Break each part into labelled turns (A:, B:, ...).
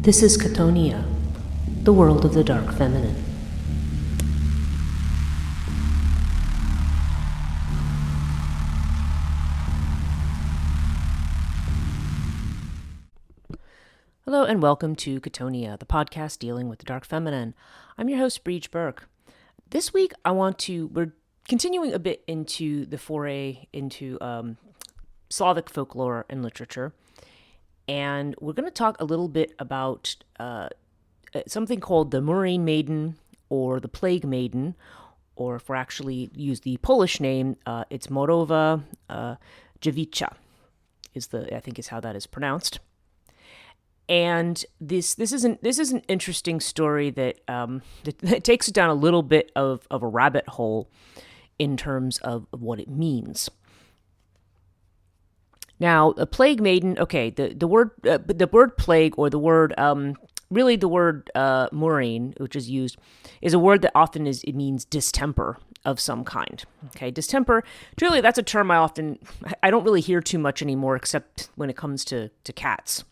A: This is Chthonia, the world of the dark feminine. Hello and welcome to Chthonia, the podcast dealing with the dark feminine. I'm your host, Breach Burke. This week we're continuing a bit into the foray into Slavic folklore and literature. And we're going to talk a little bit about something called the Murrain Maiden or the Plague Maiden, or if we actually use the Polish name, it's Morowa Dziewica, I think is how that is pronounced. And this is an interesting story that takes it down a little bit of a rabbit hole in terms of what it means. Now, a Plague Maiden, okay, the word plague, or the word, really the word Murrain, which is used, is a word that often it means distemper of some kind. Okay, distemper, truly, that's a term I don't really hear too much anymore, except when it comes to cats.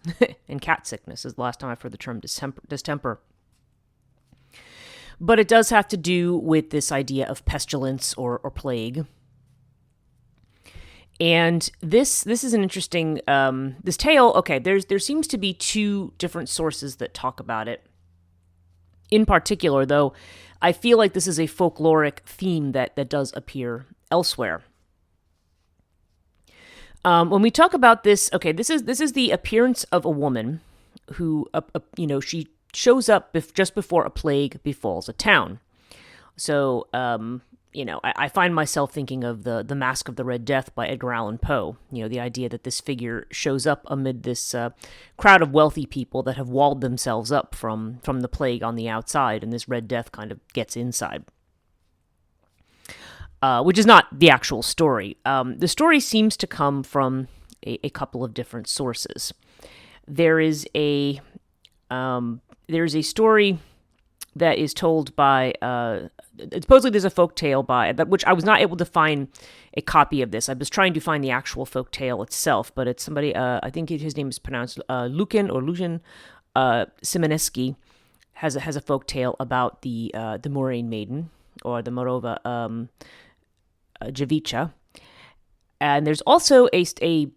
A: And cat sickness is the last time I've heard the term distemper. But it does have to do with this idea of pestilence or plague. And this is an interesting, this tale, okay, there seems to be two different sources that talk about it. In particular, though, I feel like this is a folkloric theme that does appear elsewhere. When we talk about this, okay, this is the appearance of a woman who, she shows up just before a plague befalls a town. So, I find myself thinking of the Mask of the Red Death by Edgar Allan Poe. The idea that this figure shows up amid this crowd of wealthy people that have walled themselves up from the plague on the outside, and this Red Death kind of gets inside. Which is not the actual story. The story seems to come from a couple of different sources. There is a story that is told by, supposedly there's a folk tale which I was not able to find a copy of this. I was trying to find the actual folk tale itself, but it's somebody, I think his name is pronounced Lukin Szymanewski, has a folk tale about the Murrain Maiden, or the Morowa Dziewica. And there's also a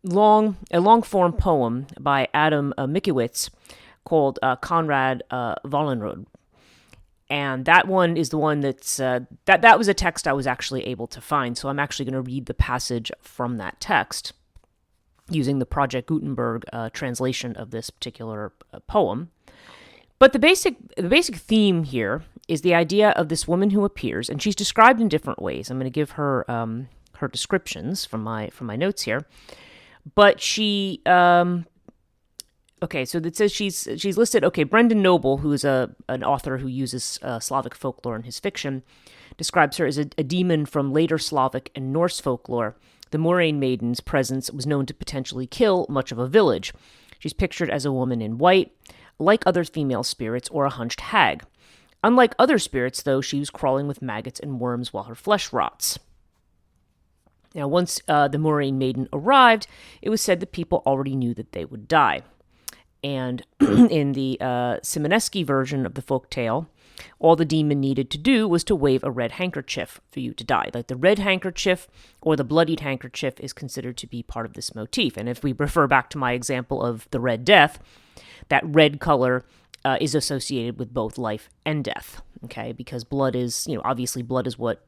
A: long form poem by Adam Mickiewicz called Konrad Wallenrod. And that one is the one that's, that was a text I was actually able to find. So I'm actually going to read the passage from that text using the Project Gutenberg translation of this particular poem. But the basic theme here is the idea of this woman who appears, and she's described in different ways. I'm going to give her her descriptions from my notes here. But she, okay, so it says she's listed. Okay, Brendan Noble, who is an author who uses Slavic folklore in his fiction, describes her as a demon from later Slavic and Norse folklore. The Murrain Maiden's presence was known to potentially kill much of a village. She's pictured as a woman in white, like other female spirits, or a hunched hag. Unlike other spirits, though, she was crawling with maggots and worms while her flesh rots. Now, once the Murrain Maiden arrived, it was said that people already knew that they would die. And in the Szymanewski version of the folk tale, all the demon needed to do was to wave a red handkerchief for you to die. Like the red handkerchief or the bloodied handkerchief is considered to be part of this motif. And if we refer back to my example of the Red Death, that red color is associated with both life and death. Okay, because blood is, obviously blood is what,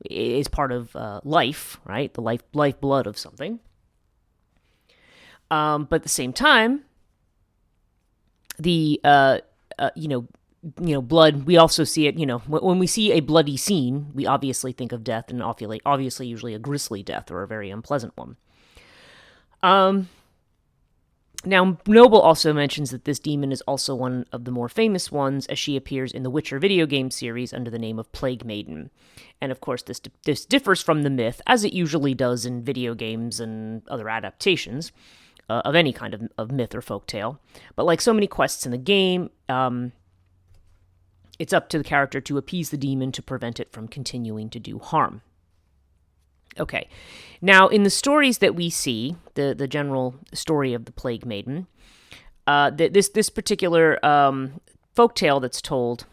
A: is part of life, right? The lifeblood of something. But at the same time, the blood, we also see it, when we see a bloody scene, we obviously think of death, and obviously usually a grisly death or a very unpleasant one. Now, Noble also mentions that this demon is also one of the more famous ones, as she appears in the Witcher video game series under the name of Plague Maiden. And of course, this differs from the myth, as it usually does in video games and other adaptations of any kind of myth or folktale. But like so many quests in the game, it's up to the character to appease the demon to prevent it from continuing to do harm. Okay, now in the stories that we see, the general story of the Plague Maiden, This particular folktale that's told.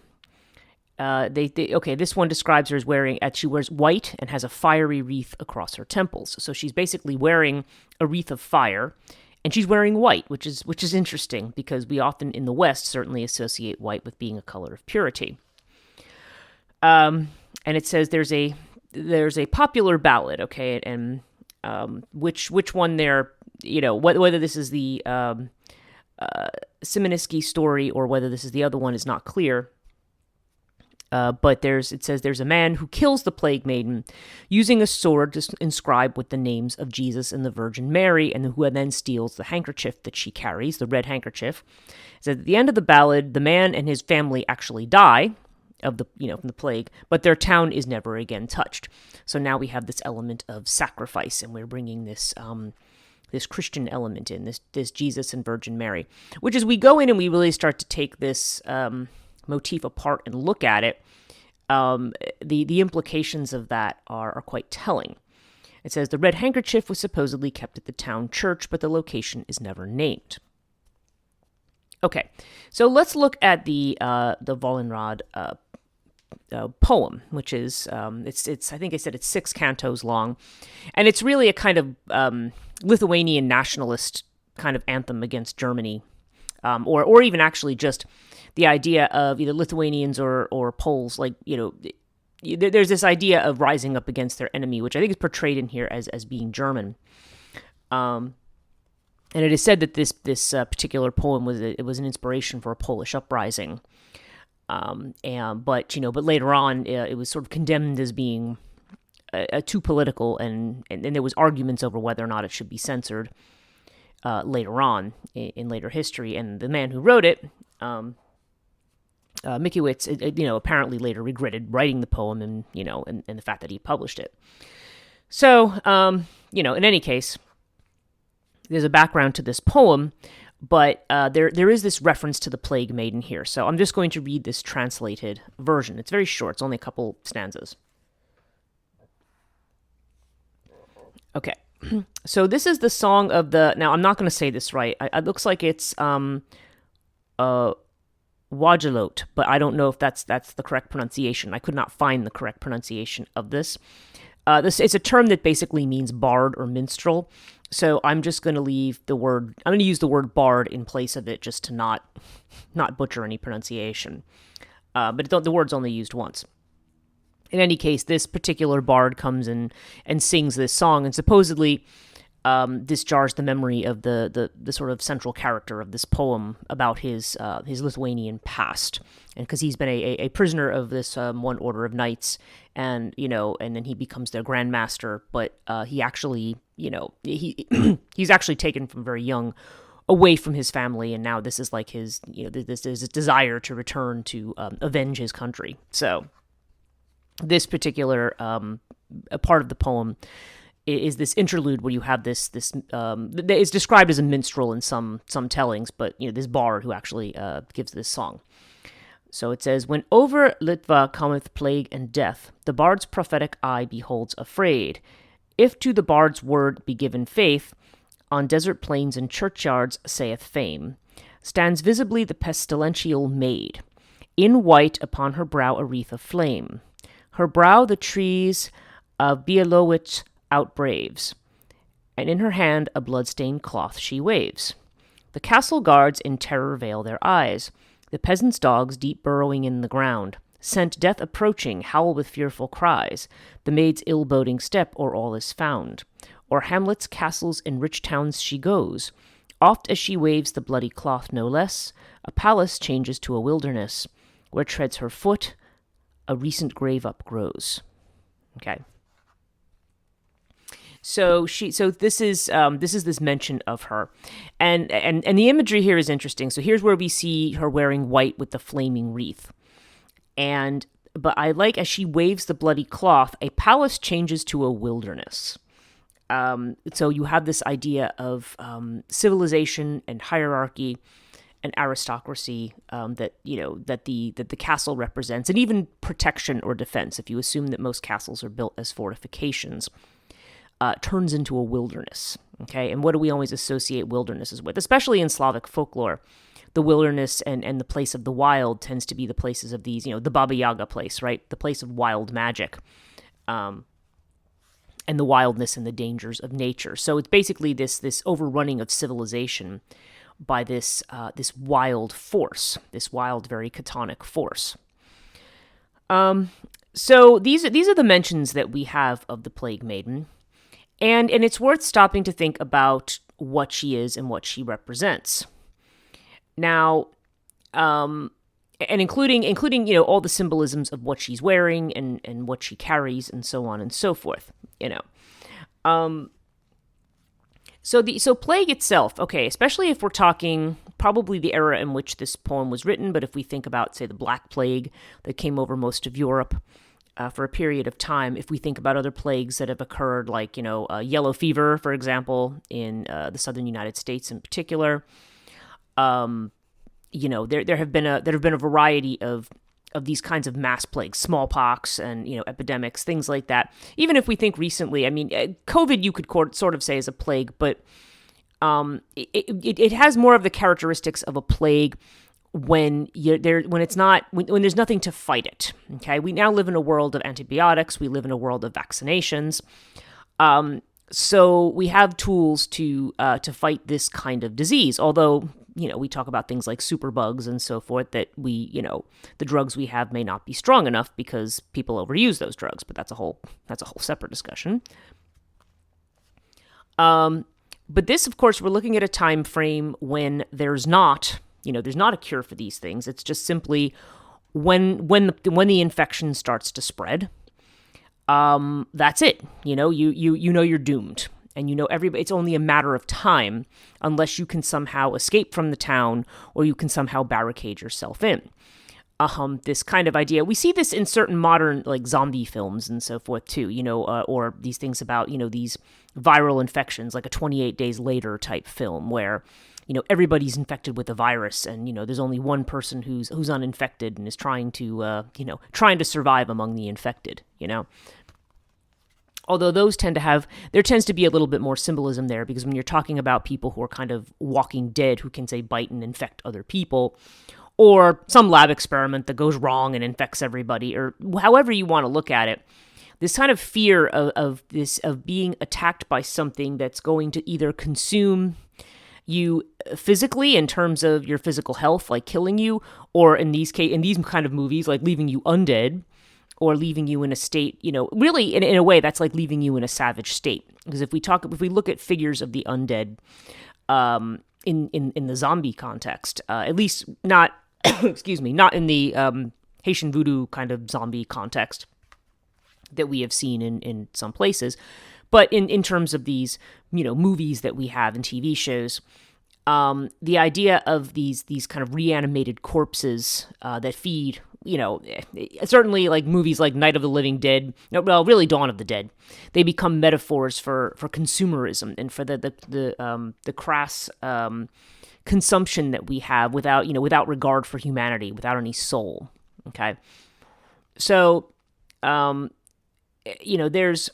A: This one describes her as she wears white and has a fiery wreath across her temples. So she's basically wearing a wreath of fire, and she's wearing white, which is interesting because we often in the West certainly associate white with being a color of purity. And it says there's a popular ballad, okay, and which one there, whether this is the Simonisky story or whether this is the other one is not clear. But it says there's a man who kills the Plague Maiden using a sword inscribed with the names of Jesus and the Virgin Mary, and who then steals the handkerchief that she carries, the red handkerchief. It says at the end of the ballad, the man and his family actually die from the plague, but their town is never again touched. So now we have this element of sacrifice, and we're bringing this Christian element in, this Jesus and Virgin Mary, which as we go in and we really start to take this motif apart and look at it, the implications of that are quite telling. It says the red handkerchief was supposedly kept at the town church, but the location is never named. Okay, so let's look at the Vollenrad poem, which is it's I think I said it's 6 cantos long, and it's really a kind of Lithuanian nationalist kind of anthem against Germany, or even actually just the idea of either Lithuanians or Poles, there's this idea of rising up against their enemy, which I think is portrayed in here as being German. And it is said that this particular poem was an inspiration for a Polish uprising. But later on, it was sort of condemned as being too political, and there was arguments over whether or not it should be censored later on in later history. And the man who wrote it, Mickiewicz, apparently later regretted writing the poem and the fact that he published it. So, in any case, there's a background to this poem, but there is this reference to the Plague Maiden here. So I'm just going to read this translated version. It's very short. It's only a couple stanzas. Okay. So this is the song of the... Now, I'm not going to say this right. It looks like it's Wajilot, but I don't know if that's the correct pronunciation. I could not find the correct pronunciation of this. It's a term that basically means bard or minstrel. So I'm just going to use the word bard in place of it just to not butcher any pronunciation. But the word's only used once. In any case, this particular bard comes in and sings this song, and supposedly this jars the memory of the sort of central character of this poem about his Lithuanian past, and because he's been a prisoner of this one order of knights, and then he becomes their grandmaster, but he actually he's actually taken from very young away from his family, and now this is like his this is his desire to return to avenge his country. So this particular part of the poem is this interlude where you have this it's described as a minstrel in some tellings, but this bard who actually gives this song. So it says, when over Litva cometh plague and death, the bard's prophetic eye beholds afraid. If to the bard's word be given faith, on desert plains and churchyards, saith fame, stands visibly the pestilential maid, in white upon her brow a wreath of flame. Her brow the trees of Bielowit outbraves, and in her hand a blood-stained cloth she waves. The castle guards in terror veil their eyes. The peasants' dogs, deep burrowing in the ground, scent death approaching, howl with fearful cries. The maid's ill-boding step o'er all is found. O'er hamlets, castles, and rich towns she goes. Oft as she waves the bloody cloth no less, a palace changes to a wilderness. Where treads her foot, a recent grave upgrows. Okay. So this is this mention of her, and the imagery here is interesting. So here's where we see her wearing white with the flaming wreath, but I like as she waves the bloody cloth, a palace changes to a wilderness. So you have this idea of civilization and hierarchy and aristocracy that the castle represents, and even protection or defense, if you assume that most castles are built as fortifications. turns into a wilderness. Okay, and what do we always associate wildernesses with? Especially in Slavic folklore, the wilderness and the place of the wild tends to be the places of these, the Baba Yaga place, right? The place of wild magic, and the wildness and the dangers of nature. So it's basically this overrunning of civilization by this wild force, this wild, very chthonic force. So these are the mentions that we have of the Plague Maiden, and it's worth stopping to think about what she is and what she represents. Now, and including all the symbolisms of what she's wearing and what she carries and so on and so forth. So plague itself, okay, especially if we're talking probably the era in which this poem was written, but if we think about, say, the Black Plague that came over most of Europe for a period of time, if we think about other plagues that have occurred, like, yellow fever, for example, in the southern United States in particular, there have been a variety of these kinds of mass plagues, smallpox and, epidemics, things like that. Even if we think recently, COVID you could sort of say is a plague, but it has more of the characteristics of a plague when there's nothing to fight it. Okay, we now live in a world of antibiotics. We live in a world of vaccinations. So we have tools to fight this kind of disease. Although we talk about things like superbugs and so forth that the drugs we have may not be strong enough because people overuse those drugs. But that's a whole separate discussion. But this, of course, we're looking at a time frame when there's not a cure for these things. It's just simply when the infection starts to spread. That's it. You're doomed, and everybody. It's only a matter of time unless you can somehow escape from the town or you can somehow barricade yourself in. This kind of idea, we see this in certain modern like zombie films and so forth too. Or these things about these viral infections, like a 28 Days Later type film where everybody's infected with a virus, and there's only one person who's uninfected and is trying to survive among the infected. Although those there tends to be a little bit more symbolism there, because when you're talking about people who are kind of walking dead, who can, say, bite and infect other people, or some lab experiment that goes wrong and infects everybody, or however you want to look at it, this kind of fear of being attacked by something that's going to either consume you physically in terms of your physical health, like killing you, or in these kind of movies, like leaving you undead, or leaving you in a state, really in a way that's like leaving you in a savage state. Because if we look at figures of the undead in the zombie context, at least not, not in the Haitian voodoo kind of zombie context that we have seen in some places, but in terms of these, movies that we have in TV shows, the idea of these kind of reanimated corpses that feed, certainly like movies like Night of the Living Dead, really Dawn of the Dead, they become metaphors for consumerism and for the crass consumption that we have without regard for humanity, without any soul. Okay, so there's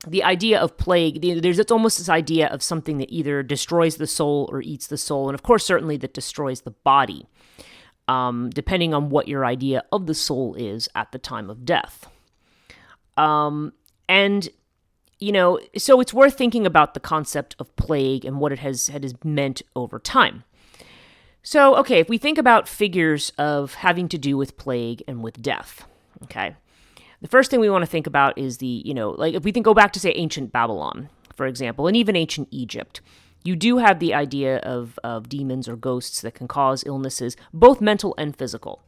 A: the idea of plague. It's almost this idea of something that either destroys the soul or eats the soul, and of course, certainly that destroys the body, depending on what your idea of the soul is at the time of death. So it's worth thinking about the concept of plague and what it has meant over time. So, okay, if we think about figures of having to do with plague and with death, okay, the first thing we want to think about is if we go back to, say, ancient Babylon, for example, and even ancient Egypt, you do have the idea of demons or ghosts that can cause illnesses, both mental and physical,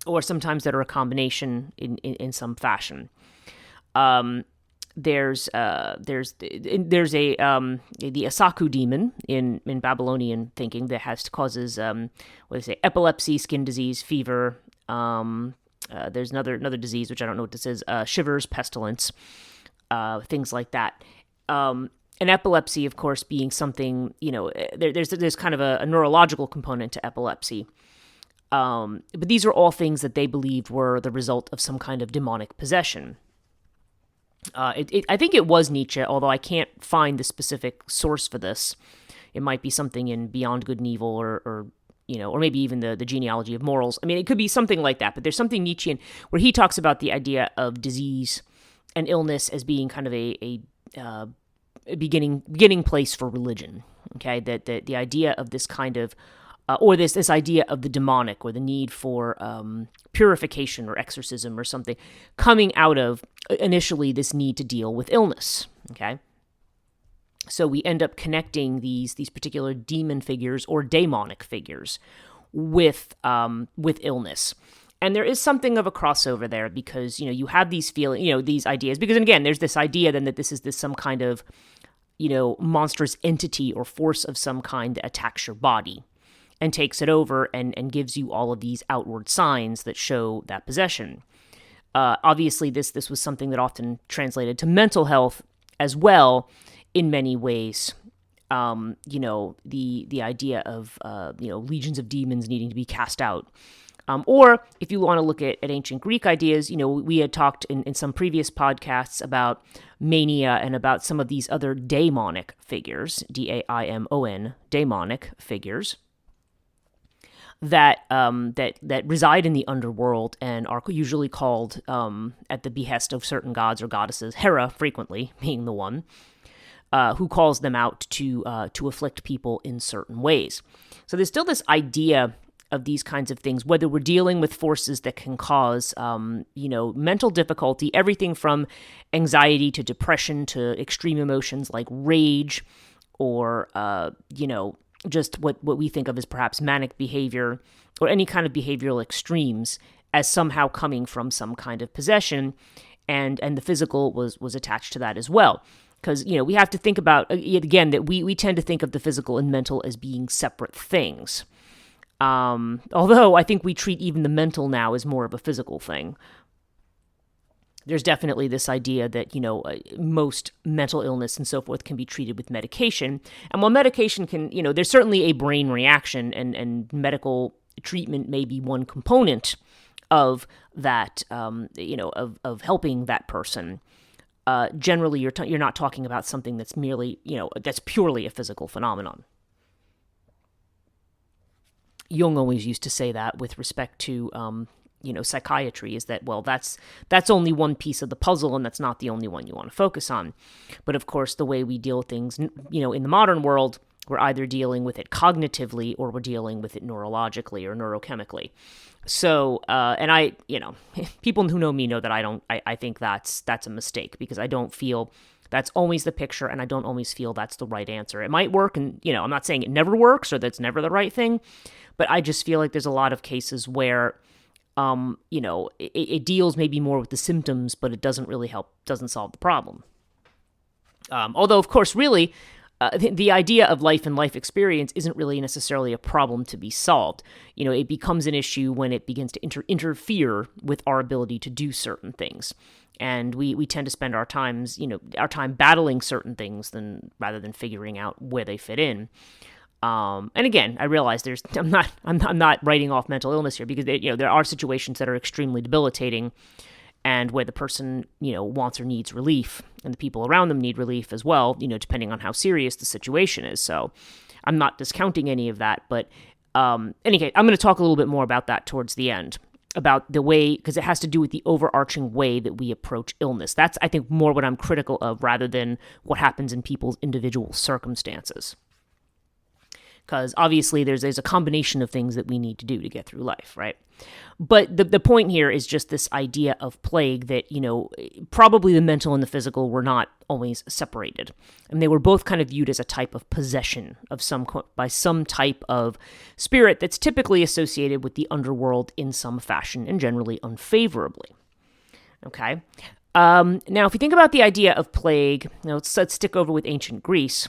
A: or sometimes that are a combination in some fashion. There's the Asaku demon in Babylonian thinking that causes epilepsy, skin disease, fever. There's another disease which I don't know what this is. Shivers, pestilence, things like that. And epilepsy, of course, being something, there's kind of a neurological component to epilepsy. But these are all things that they believed were the result of some kind of demonic possession. I think it was Nietzsche, although I can't find the specific source for this. It might be something in Beyond Good and Evil, or or maybe even the genealogy of morals. I mean, it could be something like that. But there's something Nietzschean where he talks about the idea of disease and illness as being kind of a beginning place for religion. Okay, that the idea of this kind of or this idea of the demonic, or the need for purification or exorcism or something, coming out of initially this need to deal with illness. Okay, so we end up connecting these particular demon figures or daemonic figures with illness. And there is something of a crossover there, because you have these these ideas, because again there's this idea then that this is some kind of monstrous entity or force of some kind that attacks your body and takes it over and gives you all of these outward signs that show that possession. Obviously, this was something that often translated to mental health as well in many ways. The idea of legions of demons needing to be cast out. Or if you want to look at ancient Greek ideas, we had talked in some previous podcasts about mania and about some of these other daimonic figures, Daimon, daimonic figures, that reside in the underworld and are usually called, at the behest of certain gods or goddesses, Hera frequently being the one, who calls them out to afflict people in certain ways. So there's still this idea of these kinds of things, whether we're dealing with forces that can cause, mental difficulty, everything from anxiety to depression to extreme emotions like rage, or, just what we think of as perhaps manic behavior, or any kind of behavioral extremes, as somehow coming from some kind of possession, and the physical was attached to that as well. Because, we have to think about, again, that we tend to think of the physical and mental as being separate things. Although I think we treat even the mental now as more of a physical thing. There's definitely this idea that, most mental illness and so forth can be treated with medication. And while medication can, there's certainly a brain reaction, and medical treatment may be one component of that, of helping that person. Generally, you're not talking about something that's merely, that's purely a physical phenomenon. Jung always used to say that with respect to, psychiatry, is that, well, that's only one piece of the puzzle, and that's not the only one you want to focus on. But of course, the way we deal with things, in the modern world, we're either dealing with it cognitively or we're dealing with it neurologically or neurochemically. So, and people who know me know that I think that's a mistake, because I don't feel that's always the picture, and I don't always feel that's the right answer. It might work, and, I'm not saying it never works or that's never the right thing, but I just feel like there's a lot of cases where, it deals maybe more with the symptoms, but it doesn't really doesn't solve the problem. Although, of course, really, the idea of life and life experience isn't really necessarily a problem to be solved. It becomes an issue when it begins to interfere with our ability to do certain things. And we tend to spend our time battling certain things rather than figuring out where they fit in. And again, I realize I'm not writing off mental illness here, because there are situations that are extremely debilitating, and where the person wants or needs relief, and the people around them need relief as well, depending on how serious the situation is. So I'm not discounting any of that, but anyway, I'm going to talk a little bit more about that towards the end, about the way, because it has to do with the overarching way that we approach illness. That's, I think, more what I'm critical of, rather than what happens in people's individual circumstances. Because obviously there's a combination of things that we need to do to get through life, right? But the point here is just this idea of plague that, probably the mental and the physical were not always separated. And they were both kind of viewed as a type of possession by some type of spirit that's typically associated with the underworld in some fashion, and generally unfavorably. Okay? Now, if you think about the idea of plague, let's stick over with ancient Greece.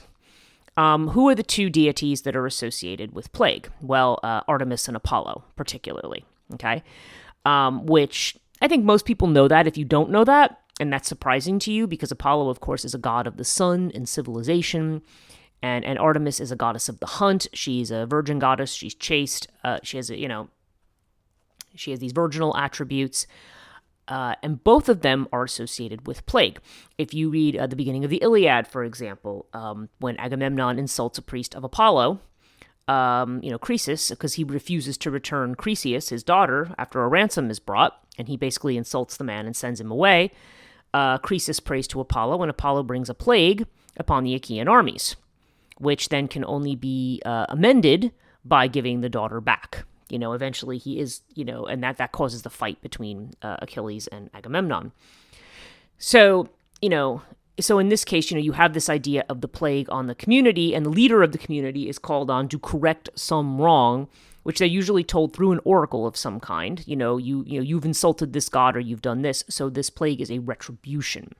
A: Who are the two deities that are associated with plague? Well, Artemis and Apollo, particularly, okay? Which I think most people know that. If you don't know that, and that's surprising to you, because Apollo, of course, is a god of the sun and civilization, and Artemis is a goddess of the hunt. She's a virgin goddess. She's chaste. She has these virginal attributes. And both of them are associated with plague. If you read the beginning of the Iliad, for example, when Agamemnon insults a priest of Apollo, Croesus, because he refuses to return Chryseis, his daughter, after a ransom is brought, and he basically insults the man and sends him away. Croesus prays to Apollo, and Apollo brings a plague upon the Achaean armies, which then can only be amended by giving the daughter back. Eventually he is, and that causes the fight between Achilles and Agamemnon. So, so in this case, you have this idea of the plague on the community, and the leader of the community is called on to correct some wrong, which they're usually told through an oracle of some kind. You've insulted this god, or you've done this, so this plague is a retribution.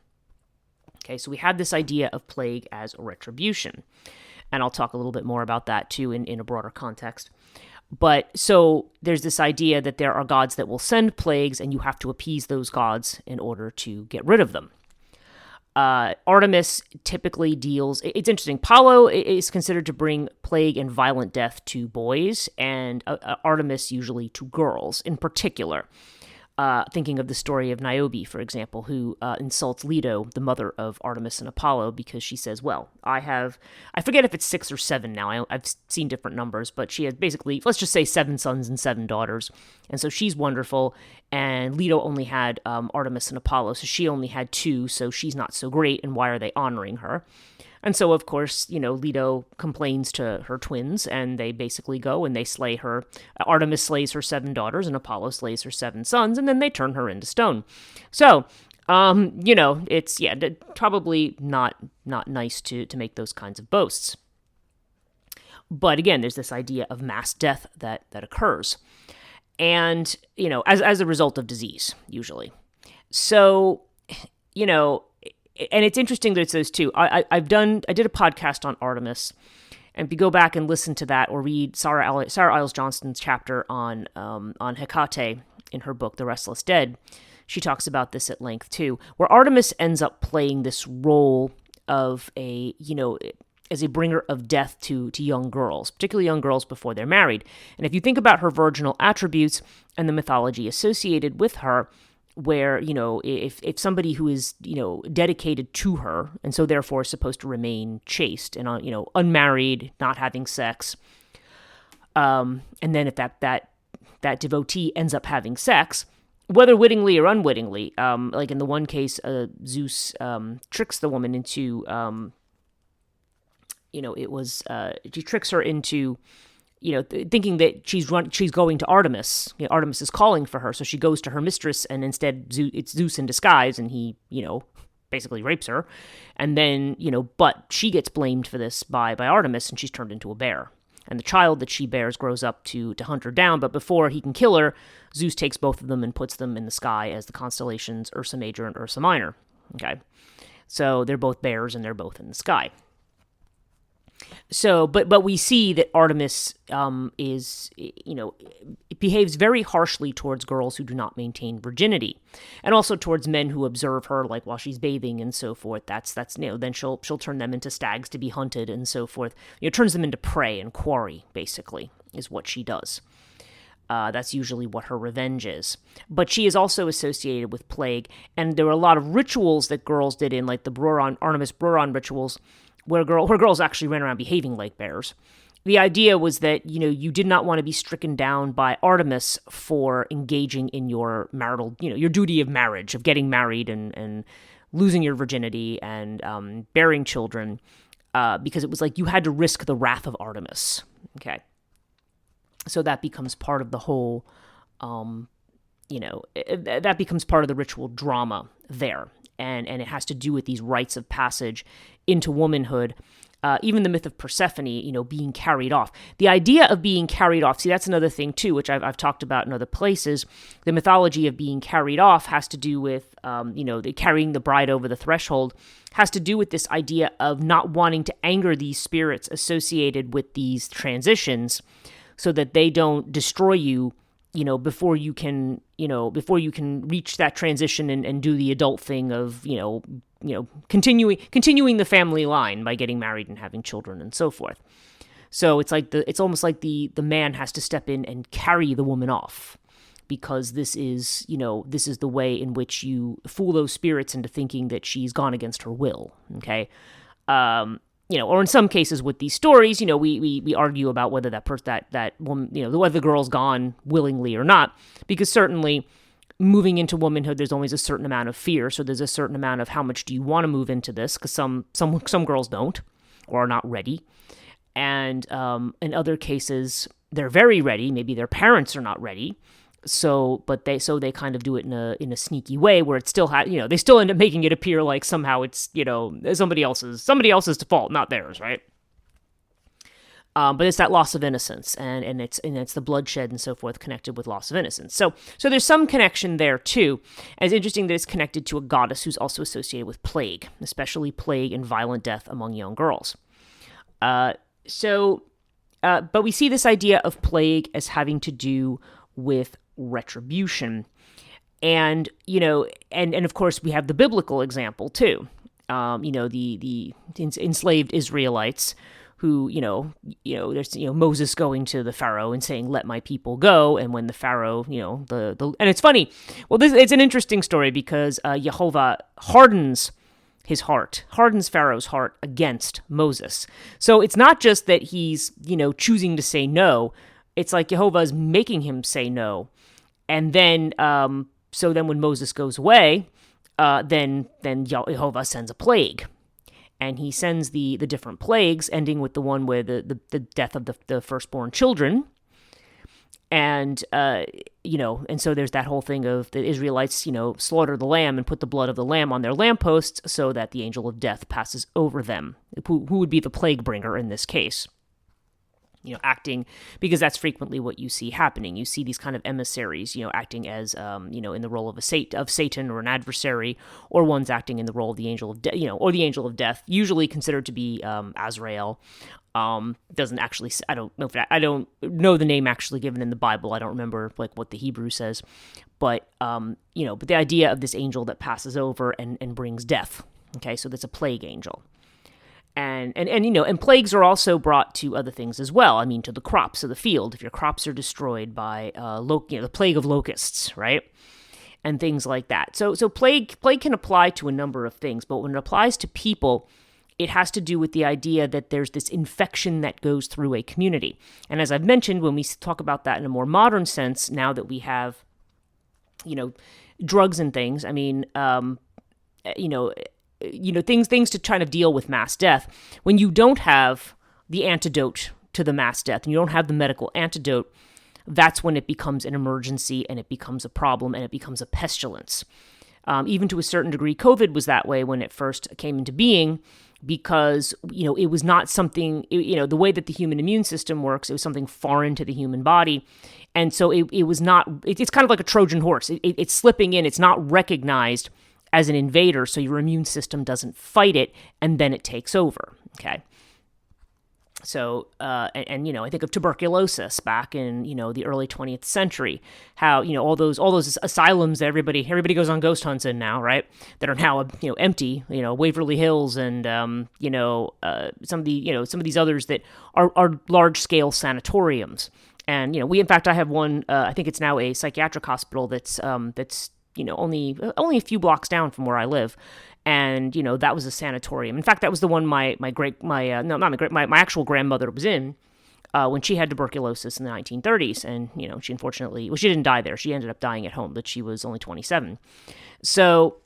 A: Okay, so we had this idea of plague as a retribution, and I'll talk a little bit more about that too in a broader context. But so there's this idea that there are gods that will send plagues, and you have to appease those gods in order to get rid of them. Artemis typically deals, it's interesting, Apollo is considered to bring plague and violent death to boys, and Artemis usually to girls in particular. Thinking of the story of Niobe, for example, who insults Leto, the mother of Artemis and Apollo, because she says, well, I forget if it's 6 or 7 now, I've seen different numbers, but she has basically, let's just say 7 sons and 7 daughters, and so she's wonderful, and Leto only had Artemis and Apollo, so she only had 2, so she's not so great, and why are they honoring her? And so, of course, Leto complains to her twins, and they basically go and they slay her. Artemis slays her 7 daughters, and Apollo slays her 7 sons, and then they turn her into stone. So, it's, probably not nice to make those kinds of boasts. But again, there's this idea of mass death that occurs. And, as a result of disease, usually. So, and it's interesting that it's those two. I did a podcast on Artemis, and if you go back and listen to that, or read Sarah Iles Johnston's chapter on Hecate in her book The Restless Dead, she talks about this at length too, where Artemis ends up playing this role of as a bringer of death to young girls, particularly young girls before they're married. And if you think about her virginal attributes and the mythology associated with her, where, if somebody who is, dedicated to her, and so therefore is supposed to remain chaste and, unmarried, not having sex, and then if that devotee ends up having sex, whether wittingly or unwittingly, like in the one case, Zeus tricks the woman into, she tricks her into, thinking that she's going to Artemis. Artemis is calling for her, so she goes to her mistress, and instead it's Zeus in disguise, and he, basically rapes her. And then, but she gets blamed for this by Artemis, and she's turned into a bear. And the child that she bears grows up to hunt her down, but before he can kill her, Zeus takes both of them and puts them in the sky as the constellations Ursa Major and Ursa Minor. Okay, so they're both bears, and they're both in the sky. So, but we see that Artemis it behaves very harshly towards girls who do not maintain virginity, and also towards men who observe her, like while she's bathing and so forth. That's then she'll turn them into stags to be hunted and so forth. Turns them into prey and quarry, basically, is what she does. That's usually what her revenge is. But she is also associated with plague, and there were a lot of rituals that girls did in, like the Artemis Bruron rituals, where girls actually ran around behaving like bears. The idea was that, you did not want to be stricken down by Artemis for engaging in your marital, your duty of marriage, of getting married and losing your virginity and bearing children, because it was like you had to risk the wrath of Artemis. Okay. So that becomes part of the whole, that becomes part of the ritual drama there. And it has to do with these rites of passage into womanhood. Even the myth of Persephone, being carried off. The idea of being carried off, see, that's another thing too, which I've talked about in other places. The mythology of being carried off has to do with, carrying the bride over the threshold, has to do with this idea of not wanting to anger these spirits associated with these transitions, so that they don't destroy you, before you can reach that transition and do the adult thing of, continuing the family line by getting married and having children and so forth. So it's almost like the man has to step in and carry the woman off, because this is the way in which you fool those spirits into thinking that she's gone against her will. Okay. Or in some cases with these stories, we argue about whether that woman, whether the girl's gone willingly or not, because certainly moving into womanhood, there's always a certain amount of fear. So there's a certain amount of how much do you want to move into this? Because some girls don't or are not ready. And in other cases, they're very ready. Maybe their parents are not ready. So they kind of do it in a sneaky way where it's still they still end up making it appear like somehow it's somebody else's fault, not theirs, right? But it's that loss of innocence, and it's the bloodshed and so forth connected with loss of innocence. So there's some connection there too. And it's interesting that it's connected to a goddess who's also associated with plague, especially plague and violent death among young girls. But we see this idea of plague as having to do with retribution, and of course we have the biblical example too. The enslaved Israelites who, there's, Moses going to the Pharaoh and saying, "Let my people go." And when the Pharaoh, and it's funny. Well, it's an interesting story because Jehovah hardens Pharaoh's heart against Moses. So it's not just that he's, choosing to say no. It's like Jehovah is making him say no. And then, so then when Moses goes away, then Jehovah sends a plague. And he sends the different plagues, ending with the one where the death of the firstborn children. And, and so there's that whole thing of the Israelites, slaughter the lamb and put the blood of the lamb on their lampposts so that the angel of death passes over them, who would be the plague bringer in this case. Acting, because that's frequently what you see happening. You see these kind of emissaries, acting as, in the role of Satan or an adversary, or one's acting in the role of the angel of death, or the angel of death, usually considered to be Azrael. Doesn't actually, I don't know the name actually given in the Bible. I don't remember what the Hebrew says, but the idea of this angel that passes over and brings death. Okay, so that's a plague angel. And plagues are also brought to other things as well. I mean, to the crops of the field. If your crops are destroyed by the plague of locusts, right, and things like that. So plague can apply to a number of things, but when it applies to people, it has to do with the idea that there's this infection that goes through a community. And as I've mentioned, when we talk about that in a more modern sense, now that we have, drugs and things, I mean, things to kind of deal with mass death. When you don't have the antidote to the mass death, and you don't have the medical antidote, that's when it becomes an emergency and it becomes a problem and it becomes a pestilence. Even to a certain degree, COVID was that way when it first came into being, because, it was not something, the way that the human immune system works, it was something foreign to the human body. And so it was not, it's kind of like a Trojan horse. It's slipping in, it's not recognized as an invader, so your immune system doesn't fight it, and then it takes over, okay? So, I think of tuberculosis back in, the early 20th century, how, all those asylums that everybody goes on ghost hunts in now, right? That are now, empty, Waverly Hills and, some of these others that are large-scale sanatoriums. And, I have one, I think it's now a psychiatric hospital that's only a few blocks down from where I live. And, that was a sanatorium. In fact, that was the one my actual grandmother was in when she had tuberculosis in the 1930s. And, she unfortunately, she didn't die there. She ended up dying at home, but she was only 27. So,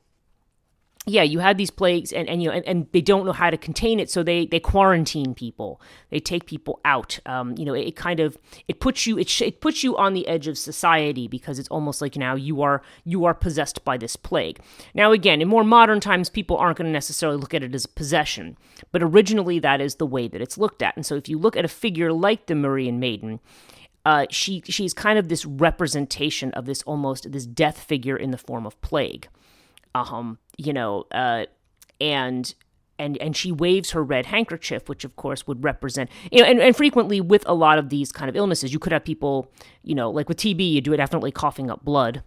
A: yeah, you had these plagues and they don't know how to contain it. So they quarantine people. They take people out. It puts you on the edge of society, because it's almost like now you are possessed by this plague. Now, again, in more modern times, people aren't going to necessarily look at it as a possession, but originally that is the way that it's looked at. And so if you look at a figure like the Murrain Maiden, she's kind of this representation of this death figure in the form of plague. And she waves her red handkerchief, which of course would represent, and frequently with a lot of these kind of illnesses, you could have people, like with TB, you do it definitely coughing up blood.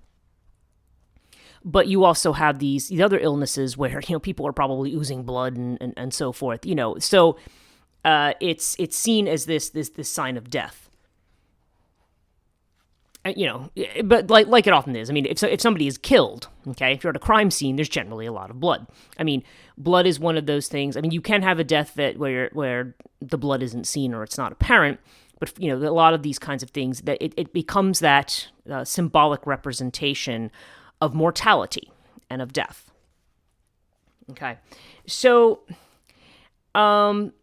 A: But you also have these other illnesses where, people are probably oozing blood and so forth, so it's seen as this sign of death. but like it often is. I mean, if somebody is killed, okay, if you're at a crime scene, there's generally a lot of blood. I mean, blood is one of those things. I mean, you can have a death that where the blood isn't seen or it's not apparent, but a lot of these kinds of things that it becomes that symbolic representation of mortality and of death. Okay, so. And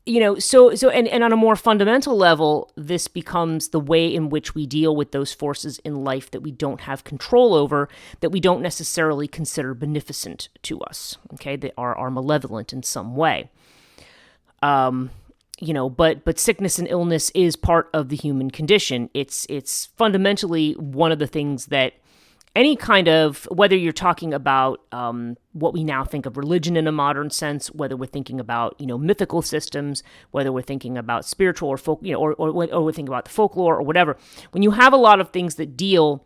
A: on a more fundamental level, this becomes the way in which we deal with those forces in life that we don't have control over, that we don't necessarily consider beneficent to us, okay, that are malevolent in some way. But sickness and illness is part of the human condition. It's fundamentally one of the things that any kind of, whether you're talking about what we now think of religion in a modern sense, whether we're thinking about mythical systems, whether we're thinking about spiritual or folk, or we're thinking about the folklore or whatever, when you have a lot of things that deal,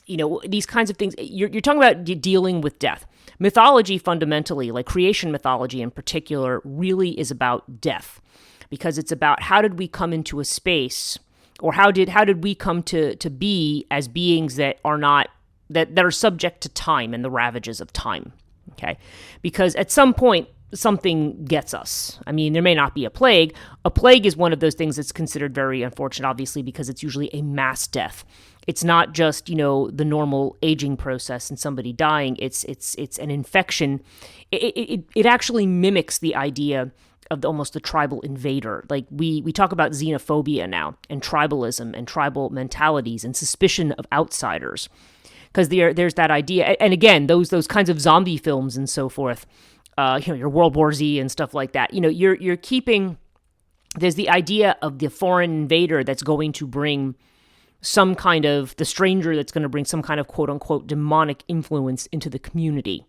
A: these kinds of things, you're talking about dealing with death. Mythology fundamentally, like creation mythology in particular, really is about death, because it's about how did we come into a space. Or how did we come to be as beings that are not that are subject to time and the ravages of time? Okay, because at some point something gets us. I mean, there may not be a plague. A plague is one of those things that's considered very unfortunate, obviously, because it's usually a mass death. It's not just the normal aging process and somebody dying. It's an infection. It actually mimics the idea of almost the tribal invader. Like we talk about xenophobia now, and tribalism and tribal mentalities and suspicion of outsiders, because there's that idea. And again, those kinds of zombie films and so forth, your World War Z and stuff like that. You're keeping. There's the idea of the foreign invader that's going to bring some kind of the stranger that's going to bring some kind of quote unquote demonic influence into the community.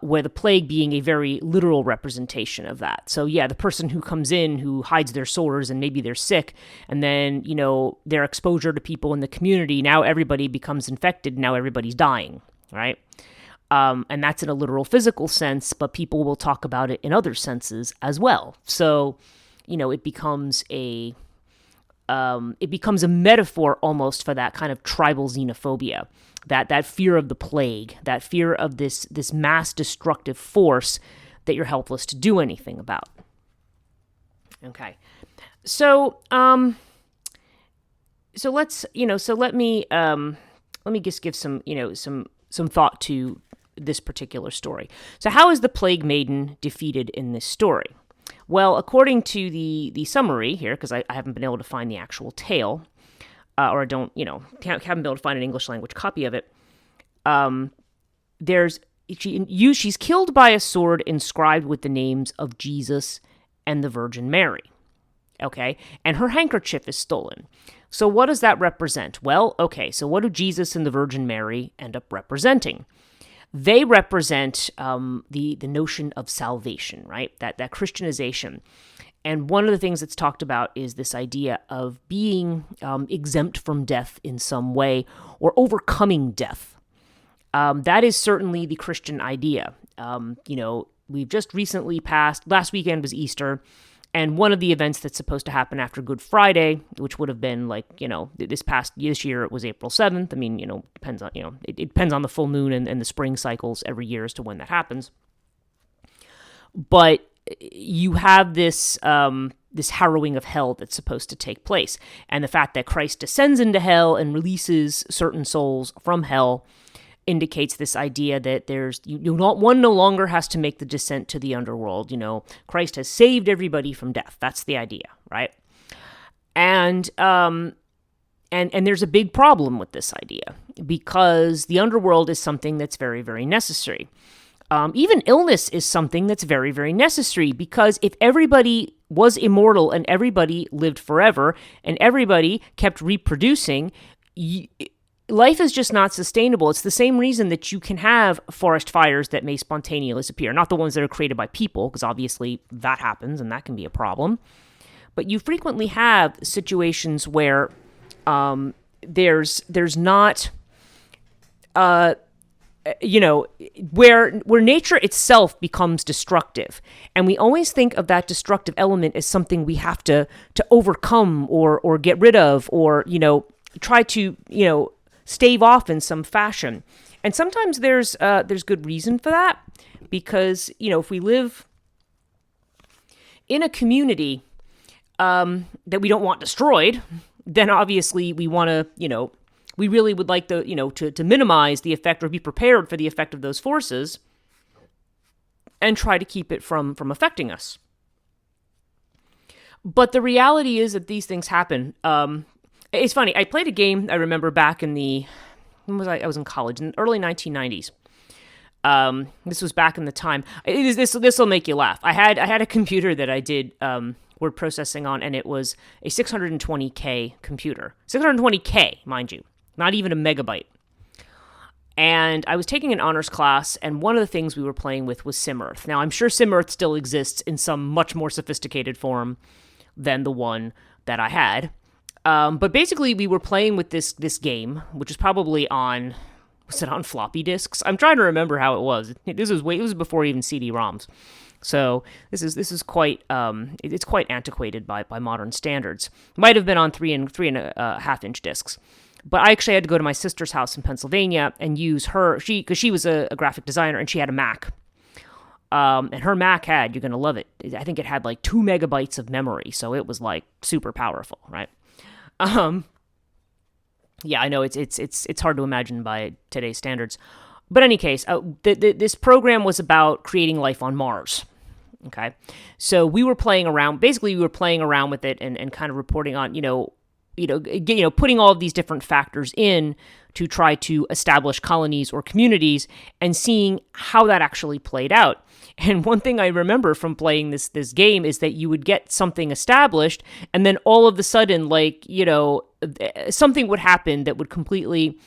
A: Where the plague being a very literal representation of that. So yeah, the person who comes in who hides their sores and maybe they're sick, and then their exposure to people in the community, now everybody becomes infected, now everybody's dying, right? And that's in a literal physical sense, but people will talk about it in other senses as well. So it becomes a metaphor almost for that kind of tribal xenophobia. That fear of the plague, that fear of this mass destructive force that you're helpless to do anything about. Okay, so let me just give some thought to this particular story. So how is the Plague Maiden defeated in this story? Well, according to the summary here, because I haven't been able to find the actual tale. Or I don't, haven't been able to find an English language copy of it. She's killed by a sword inscribed with the names of Jesus and the Virgin Mary. Okay, and her handkerchief is stolen. So what does that represent? Well, okay, so what do Jesus and the Virgin Mary end up representing? They represent the notion of salvation, right? That Christianization. And one of the things that's talked about is this idea of being exempt from death in some way or overcoming death. That is certainly the Christian idea. We've just recently passed, last weekend was Easter, and one of the events that's supposed to happen after Good Friday, which would have been this year it was April 7th. I mean, depends on, it depends on the full moon and the spring cycles every year as to when that happens. But you have this harrowing of hell that's supposed to take place. And the fact that Christ descends into hell and releases certain souls from hell indicates this idea that one no longer has to make the descent to the underworld. Christ has saved everybody from death. That's the idea, right? And there's a big problem with this idea, because the underworld is something that's very, very necessary. Even illness is something that's very, very necessary, because if everybody was immortal and everybody lived forever and everybody kept reproducing, life is just not sustainable. It's the same reason that you can have forest fires that may spontaneously appear. Not the ones that are created by people, because obviously that happens and that can be a problem. But you frequently have situations where there's not... you know, where nature itself becomes destructive, and we always think of that destructive element as something we have to overcome or get rid of, or try to stave off in some fashion. And sometimes there's good reason for that, because if we live in a community that we don't want destroyed, then obviously we want to we really would like to minimize the effect, or be prepared for the effect of those forces, and try to keep it from affecting us. But the reality is that these things happen. It's funny. I played a game, I remember, back in I was in college, in the early 1990s. This was back in the time. This will make you laugh. I had a computer that I did word processing on, and it was a 620K computer. 620K, mind you. Not even a megabyte. And I was taking an honors class, and one of the things we were playing with was SimEarth. Now, I'm sure SimEarth still exists in some much more sophisticated form than the one that I had. But basically, we were playing with this game, which is probably was it on floppy disks? I'm trying to remember how it was. It was before even CD-ROMs. So this is quite it's quite antiquated by modern standards. Might have been on 3.5 inch discs. But I actually had to go to my sister's house in Pennsylvania and use because she was a graphic designer, and she had a Mac. And her Mac had, you're going to love it, I think it had like 2 megabytes of memory. So it was like super powerful, right? Yeah, I know it's hard to imagine by today's standards. But in any case, this program was about creating life on Mars. Okay. So we were playing around with it and kind of reporting on, putting all of these different factors in to try to establish colonies or communities, and seeing how that actually played out. And one thing I remember from playing this game is that you would get something established, and then all of a sudden, something would happen that would completely,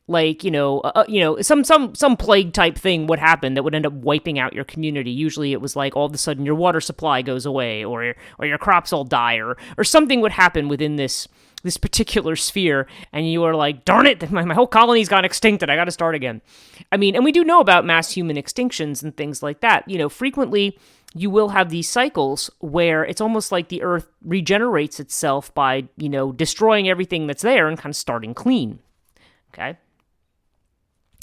A: some plague type thing would happen that would end up wiping out your community. Usually it was like all of a sudden your water supply goes away, or your crops all die, or something would happen within this particular sphere, and you are like, darn it, my whole colony's gone extinct and I got to start again. I mean, and we do know about mass human extinctions and things like that. Frequently you will have these cycles where it's almost like the Earth regenerates itself by, destroying everything that's there and kind of starting clean. Okay?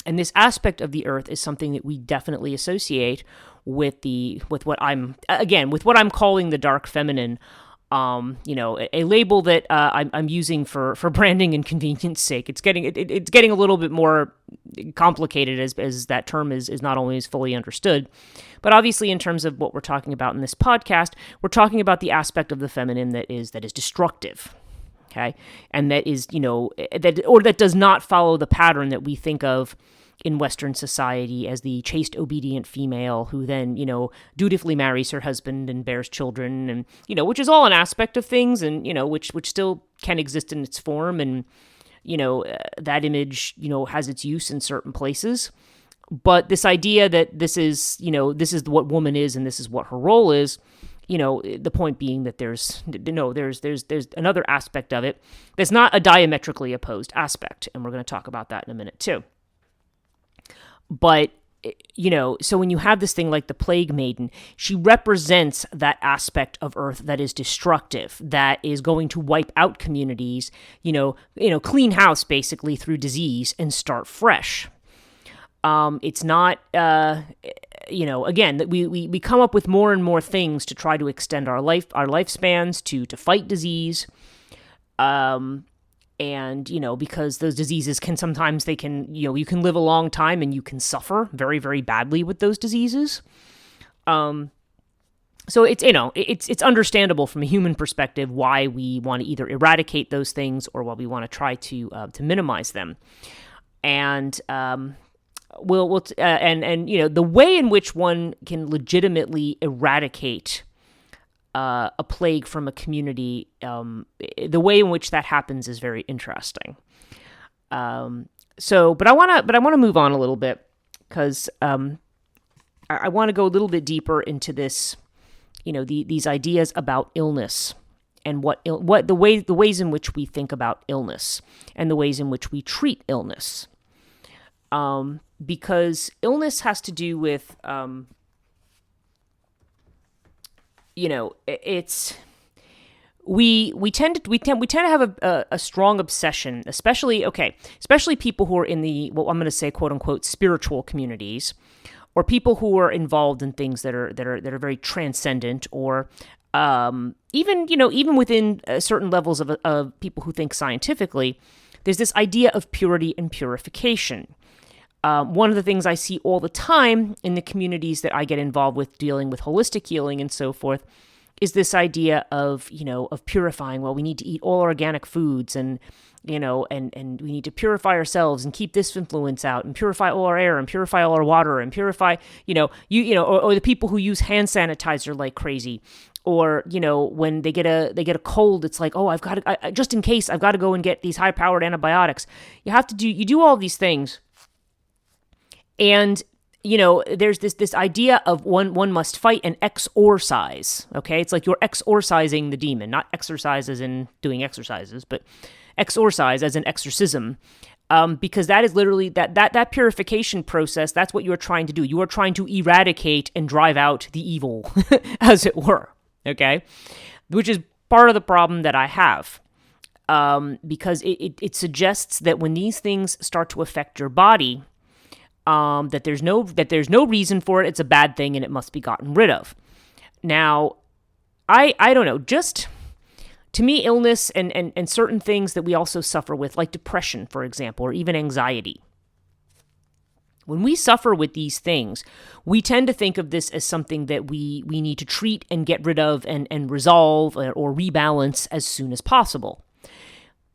A: And this aspect of the Earth is something that we definitely associate with what I'm calling the dark feminine. A label that I'm using for branding and convenience sake. It's getting a little bit more complicated as that term is not always fully understood. But obviously, in terms of what we're talking about in this podcast, we're talking about the aspect of the feminine that is destructive. Okay, and that is that does not follow the pattern that we think of in Western society as the chaste, obedient female who then, dutifully marries her husband and bears children, and, which is all an aspect of things, and, which still can exist in its form, and, that image, has its use in certain places. But this idea that this is what woman is and this is what her role is, the point being that there's another aspect of it that's not a diametrically opposed aspect, and we're going to talk about that in a minute too. But, so when you have this thing like the Plague Maiden, she represents that aspect of Earth that is destructive, that is going to wipe out communities, clean house basically through disease and start fresh. It's not, again, that we come up with more and more things to try to extend our lifespans, to fight disease. And, because those diseases you can live a long time and you can suffer very, very badly with those diseases. So it's understandable from a human perspective why we want to either eradicate those things or why we want to try to minimize them. And, the way in which one can legitimately eradicate a plague from a community, the way in which that happens is very interesting. But I want to move on a little bit, because I want to go a little bit deeper into this, these ideas about illness, and the ways in which we think about illness, and the ways in which we treat illness. because illness has to do with, it's we tend to have a strong obsession, especially people who are in the, well, I'm going to say, quote unquote, spiritual communities, or people who are involved in things that are very transcendent, or even within certain levels of people who think scientifically. There's this idea of purity and purification. One of the things I see all the time in the communities that I get involved with dealing with holistic healing and so forth is this idea of purifying. Well, we need to eat all organic foods, and and we need to purify ourselves and keep this influence out, and purify all our air, and purify all our water, and purify, or the people who use hand sanitizer like crazy, or when they get a cold, it's like, oh, just in case, I've got to go and get these high powered antibiotics. You do all these things, and there's this idea of one must fight and exorcise. Okay, it's like you're exorcising the demon, not exercise as in doing exercises, but exorcise as in exorcism, because that is literally that purification process. That's what you are trying to do. You are trying to eradicate and drive out the evil, as it were. Okay, which is part of the problem that I have, because it suggests that when these things start to affect your body, that there's no reason for it. It's a bad thing and it must be gotten rid of. Now, I don't know. Just to me, illness and certain things that we also suffer with, like depression, for example, or even anxiety. When we suffer with these things, we tend to think of this as something that we need to treat and get rid of and resolve or rebalance as soon as possible.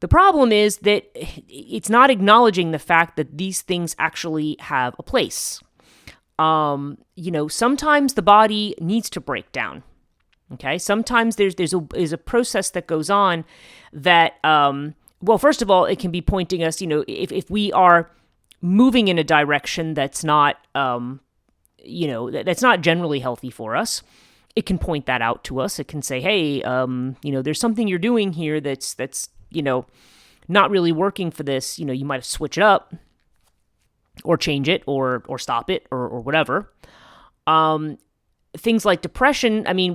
A: The problem is that it's not acknowledging the fact that these things actually have a place. Sometimes the body needs to break down. Okay, sometimes there's a process that goes on that, first of all, it can be pointing us, if we are moving in a direction that's not, that's not generally healthy for us, it can point that out to us. It can say, hey, there's something you're doing here that's not really working for this. You might have switch it up, or change it, or stop it, or whatever. Things like depression, I mean,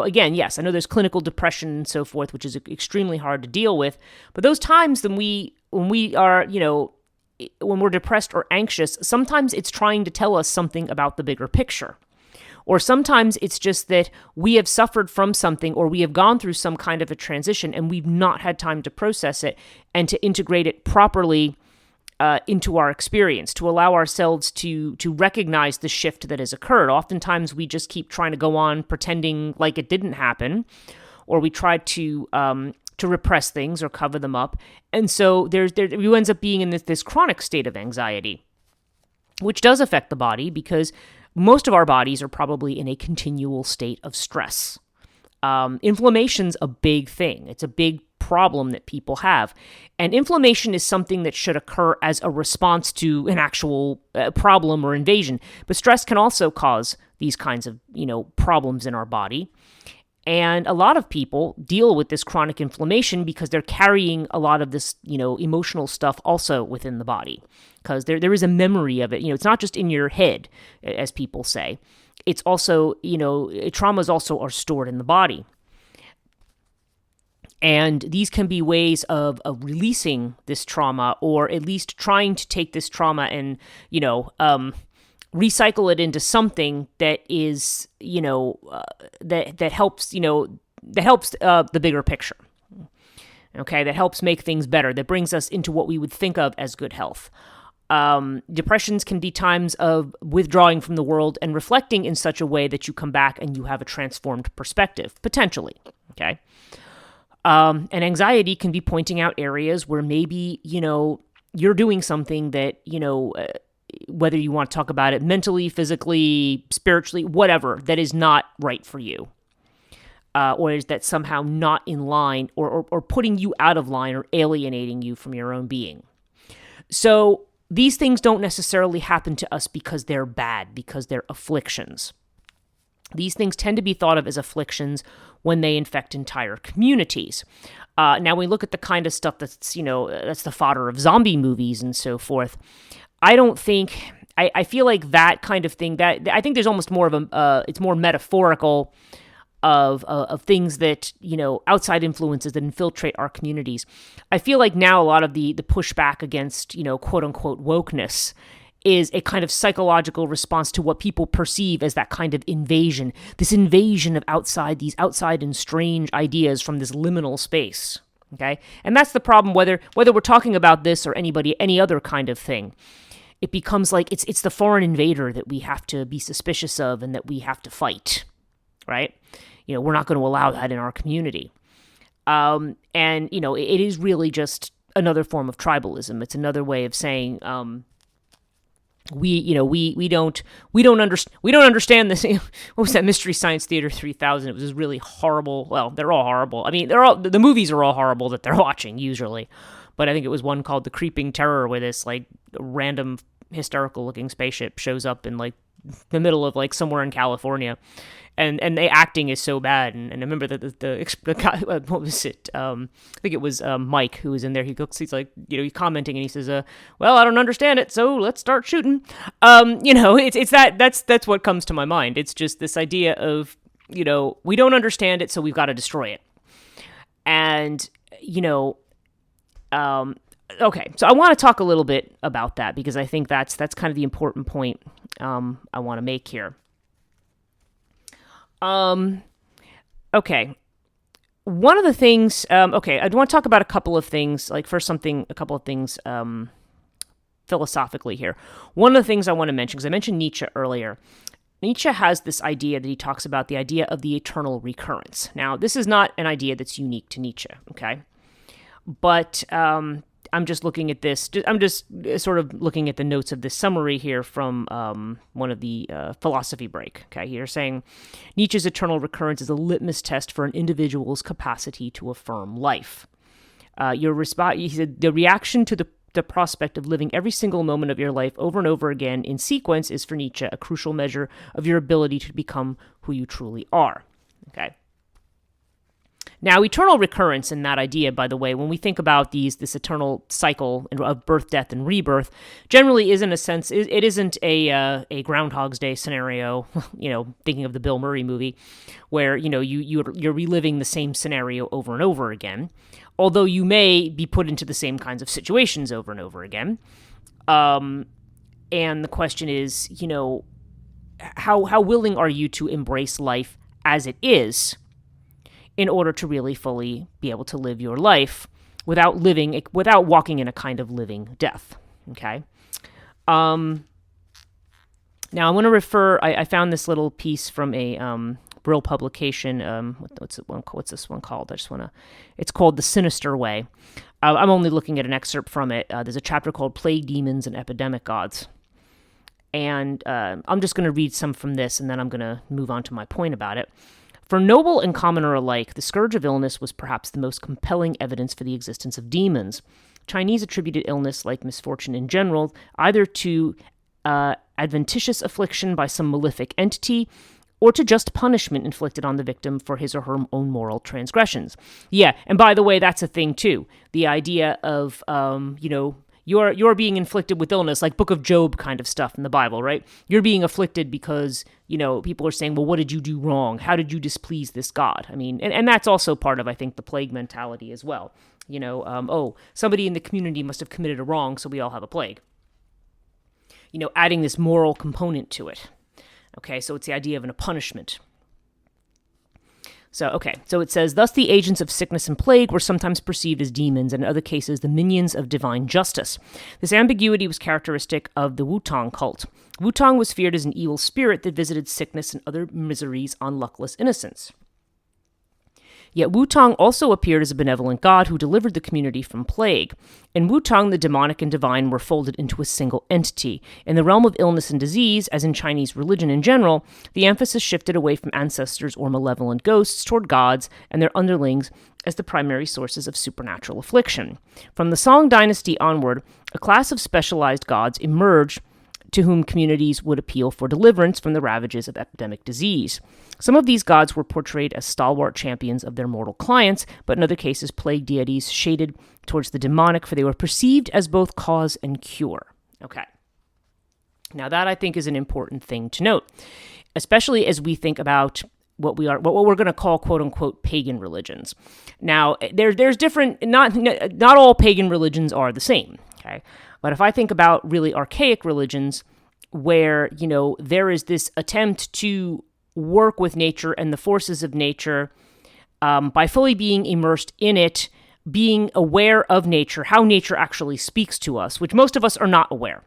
A: again, yes, I know there's clinical depression and so forth, which is extremely hard to deal with. But those times when we are, when we're depressed or anxious, sometimes it's trying to tell us something about the bigger picture. Or sometimes it's just that we have suffered from something, or we have gone through some kind of a transition and we've not had time to process it and to integrate it properly into our experience, to allow ourselves to recognize the shift that has occurred. Oftentimes we just keep trying to go on pretending like it didn't happen, or we try to repress things or cover them up. And so we ends up being in this chronic state of anxiety, which does affect the body, because most of our bodies are probably in a continual state of stress. Inflammation's a big thing. It's a big problem that people have. And inflammation is something that should occur as a response to an actual problem or invasion. But stress can also cause these kinds of, problems in our body. And a lot of people deal with this chronic inflammation because they're carrying a lot of this, emotional stuff also within the body. Because there is a memory of it. It's not just in your head, as people say. It's also, traumas also are stored in the body. And these can be ways of releasing this trauma, or at least trying to take this trauma and, recycle it into something that is, that helps, that helps the bigger picture. Okay, that helps make things better, that brings us into what we would think of as good health. Depressions can be times of withdrawing from the world and reflecting in such a way that you come back and you have a transformed perspective, potentially. Okay. And anxiety can be pointing out areas where maybe, you're doing something that, whether you want to talk about it mentally, physically, spiritually, whatever, that is not right for you. Or is that somehow not in line, or putting you out of line, or alienating you from your own being. So these things don't necessarily happen to us because they're bad, because they're afflictions. These things tend to be thought of as afflictions when they infect entire communities. Now, we look at the kind of stuff that's, that's the fodder of zombie movies and so forth. I don't think I feel like that kind of thing, that I think there's almost more of it's more metaphorical of things that, outside influences that infiltrate our communities. I feel like now a lot of the pushback against, quote unquote wokeness is a kind of psychological response to what people perceive as that kind of invasion, this invasion of these outside and strange ideas from this liminal space. Okay. And that's the problem, whether we're talking about this or any other kind of thing. It becomes like it's the foreign invader that we have to be suspicious of and that we have to fight, right? We're not going to allow that in our community. And, it is really just another form of tribalism. It's another way of saying, we don't understand this. What was that Mystery Science Theater 3000? It was this really horrible. Well, they're all horrible. I mean, the movies are all horrible that they're watching usually, but I think it was one called The Creeping Terror, where this like random hysterical looking spaceship shows up in like the middle of like somewhere in California, and the acting is so bad. And I remember that the guy, what was it? I think it was Mike who was in there. He's like, he's commenting and he says, well, I don't understand it, so let's start shooting. It's that's what comes to my mind. It's just this idea of, we don't understand it, so we've got to destroy it. And, okay, so I want to talk a little bit about that, because I think that's kind of the important point I want to make here. Okay. One of the things, I want to talk about a couple of things, philosophically here. One of the things I want to mention, because I mentioned Nietzsche earlier. Nietzsche has this idea that he talks about, the idea of the eternal recurrence. Now, this is not an idea that's unique to Nietzsche, okay? But I'm just looking at this. I'm just sort of looking at the notes of this summary here from one of the philosophy break. Okay, here saying Nietzsche's eternal recurrence is a litmus test for an individual's capacity to affirm life. He said, the reaction to the prospect of living every single moment of your life over and over again in sequence is for Nietzsche a crucial measure of your ability to become who you truly are. Okay. Now, eternal recurrence in that idea, by the way, when we think about this eternal cycle of birth, death, and rebirth, generally is, in a sense, it isn't a Groundhog's Day scenario, thinking of the Bill Murray movie, where, you're reliving the same scenario over and over again, although you may be put into the same kinds of situations over and over again. And the question is, how willing are you to embrace life as it is, in order to really fully be able to live your life without walking in a kind of living death. Okay. Now I want to refer. I found this little piece from a Brill publication. What's this one called? It's called The Sinister Way. I'm only looking at an excerpt from it. There's a chapter called Plague Demons and Epidemic Gods. And I'm just going to read some from this, and then I'm going to move on to my point about it. For noble and commoner alike, the scourge of illness was perhaps the most compelling evidence for the existence of demons. Chinese attributed illness, like misfortune in general, either to adventitious affliction by some malefic entity, or to just punishment inflicted on the victim for his or her own moral transgressions. Yeah, and by the way, that's a thing too. The idea of, you're being inflicted with illness, like Book of Job kind of stuff in the Bible, right? You're being afflicted because, people are saying, well, what did you do wrong? How did you displease this God? I mean, and that's also part of, I think, the plague mentality as well. Somebody in the community must have committed a wrong, so we all have a plague. Adding this moral component to it. Okay, so it's the idea of a punishment. So it says, thus the agents of sickness and plague were sometimes perceived as demons, and in other cases the minions of divine justice. This ambiguity was characteristic of the Wutang cult. Wutang was feared as an evil spirit that visited sickness and other miseries on luckless innocents. Yet Wutang also appeared as a benevolent god who delivered the community from plague. In Wutang, the demonic and divine were folded into a single entity. In the realm of illness and disease, as in Chinese religion in general, the emphasis shifted away from ancestors or malevolent ghosts toward gods and their underlings as the primary sources of supernatural affliction. From the Song dynasty onward, a class of specialized gods emerged to whom communities would appeal for deliverance from the ravages of epidemic disease. Some of these gods were portrayed as stalwart champions of their mortal clients, but in other cases, plague deities shaded towards the demonic, for they were perceived as both cause and cure. Okay. Now, that I think is an important thing to note, especially as we think about what we're going to call quote unquote pagan religions. Now, there's different, not all pagan religions are the same, okay? But if I think about really archaic religions where, there is this attempt to work with nature and the forces of nature by fully being immersed in it, being aware of nature, how nature actually speaks to us, which most of us are not aware.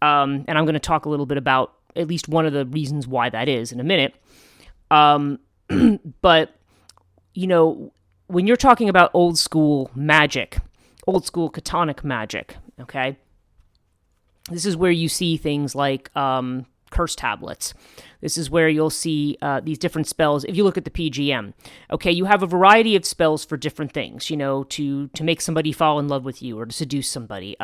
A: And I'm going to talk a little bit about at least one of the reasons why that is in a minute. But, when you're talking about old school magic, old school Chthonic magic, okay, this is where you see things like curse tablets. This is where you'll see these different spells. If you look at the PGM, okay, you have a variety of spells for different things, to make somebody fall in love with you or to seduce somebody.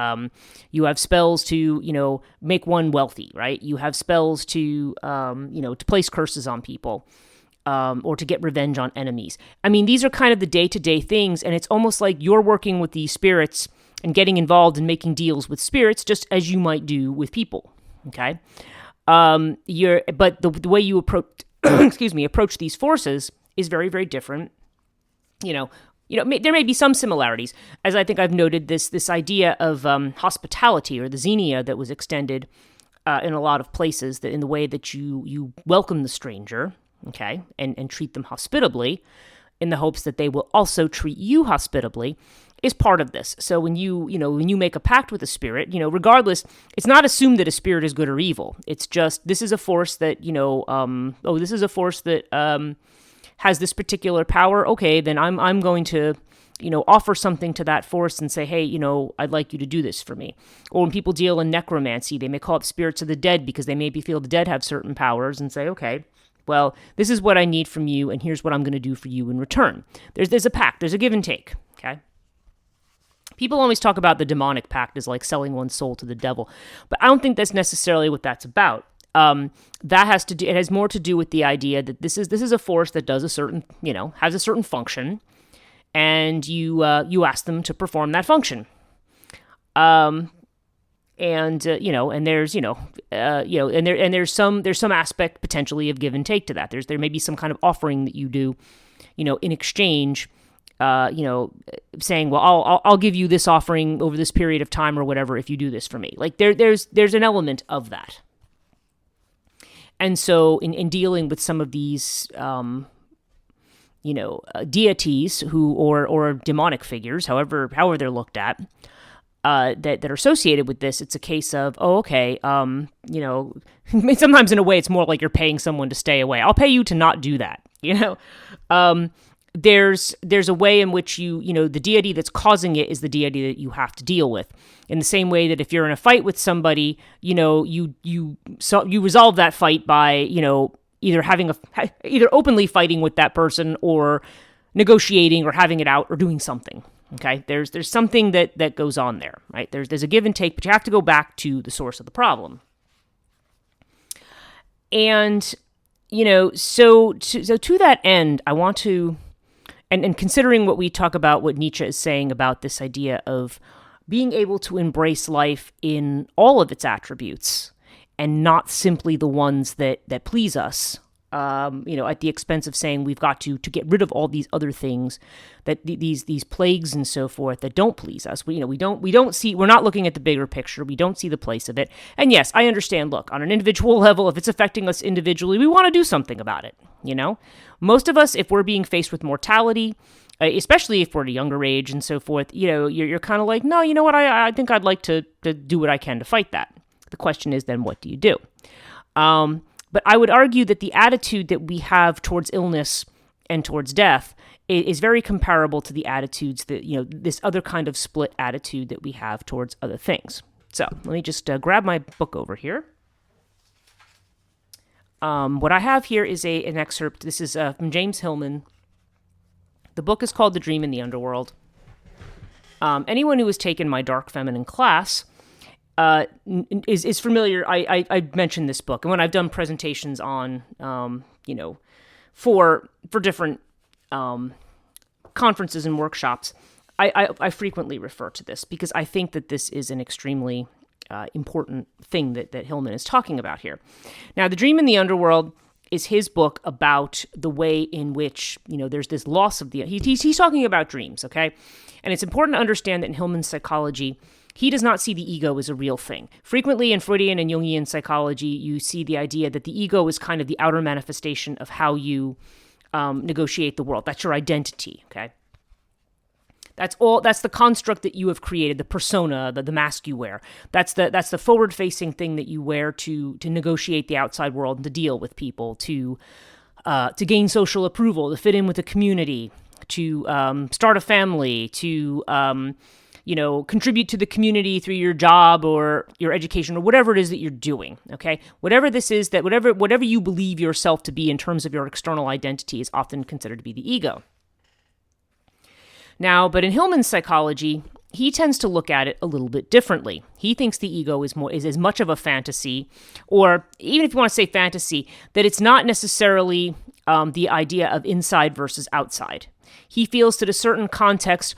A: You have spells to, make one wealthy, right? You have spells to, to place curses on people. Or to get revenge on enemies. I mean, these are kind of the day-to-day things, and it's almost like you're working with these spirits and getting involved in making deals with spirits, just as you might do with people. Okay, but the way you approach, approach these forces is very, very different. There may be some similarities, as I think I've noted this idea of hospitality or the xenia that was extended in a lot of places, that in the way that you welcome the stranger. Okay, and treat them hospitably in the hopes that they will also treat you hospitably is part of this. So when you make a pact with a spirit, regardless, it's not assumed that a spirit is good or evil. It's just, this is a force that, this is a force that has this particular power. Okay, then I'm going to, offer something to that force and say, hey, I'd like you to do this for me. Or when people deal in necromancy, they may call it spirits of the dead because they maybe feel the dead have certain powers and say, okay, well, this is what I need from you, and here's what I'm going to do for you in return. There's a pact. There's a give and take, okay? People always talk about the demonic pact as like selling one's soul to the devil, but I don't think that's necessarily what that's about. It has more to do with the idea that this is a force that does a certain, has a certain function, and you ask them to perform that function. And there's some aspect potentially of give and take to that. There may be some kind of offering that you do, in exchange, saying, well, I'll give you this offering over this period of time or whatever if you do this for me. Like there's an element of that. And so in dealing with some of these deities or demonic figures, however they're looked at, that are associated with this, it's a case of, sometimes in a way it's more like you're paying someone to stay away. I'll pay you to not do that, There's a way in which the deity that's causing it is the deity that you have to deal with. In the same way that if you're in a fight with somebody, you resolve that fight by, either openly fighting with that person or negotiating or having it out or doing something. Okay, there's something that goes on there, right? There's a give and take, but you have to go back to the source of the problem. And so to that end, I want to, and considering what we talk about, what Nietzsche is saying about this idea of being able to embrace life in all of its attributes and not simply the ones that please us. At the expense of saying we've got to get rid of all these other things, that these plagues and so forth that don't please us. We're not looking at the bigger picture. We don't see the place of it. And yes, I understand. Look, on an individual level, if it's affecting us individually, we want to do something about it. Most of us, if we're being faced with mortality, especially if we're at a younger age and so forth, you're kind of like, no, you know what? I think I'd like to do what I can to fight that. The question is then, what do you do? But I would argue that the attitude that we have towards illness and towards death is very comparable to the attitudes that, this other kind of split attitude that we have towards other things. So let me just grab my book over here. What I have here is an excerpt. This is from James Hillman. The book is called The Dream in the Underworld. Anyone who has taken my Dark Feminine class is familiar. I mentioned this book, and when I've done presentations on, for different conferences and workshops, I frequently refer to this because I think that this is an extremely important thing that Hillman is talking about here. Now, The Dream in the Underworld is his book about the way in which, there's this loss of he's talking about dreams, okay? And it's important to understand that in Hillman's psychology, he does not see the ego as a real thing. Frequently in Freudian and Jungian psychology, you see the idea that the ego is kind of the outer manifestation of how you negotiate the world. That's your identity, okay? That's the construct that you have created, the persona, the mask you wear. That's the forward-facing thing that you wear to negotiate the outside world and to deal with people, to gain social approval, to fit in with the community, to start a family, to contribute to the community through your job or your education or whatever it is that you're doing, okay? Whatever this is, that whatever you believe yourself to be in terms of your external identity is often considered to be the ego. Now, but in Hillman's psychology, he tends to look at it a little bit differently. He thinks the ego is as much of a fantasy, or even if you want to say fantasy, that it's not necessarily the idea of inside versus outside. He feels that a certain context,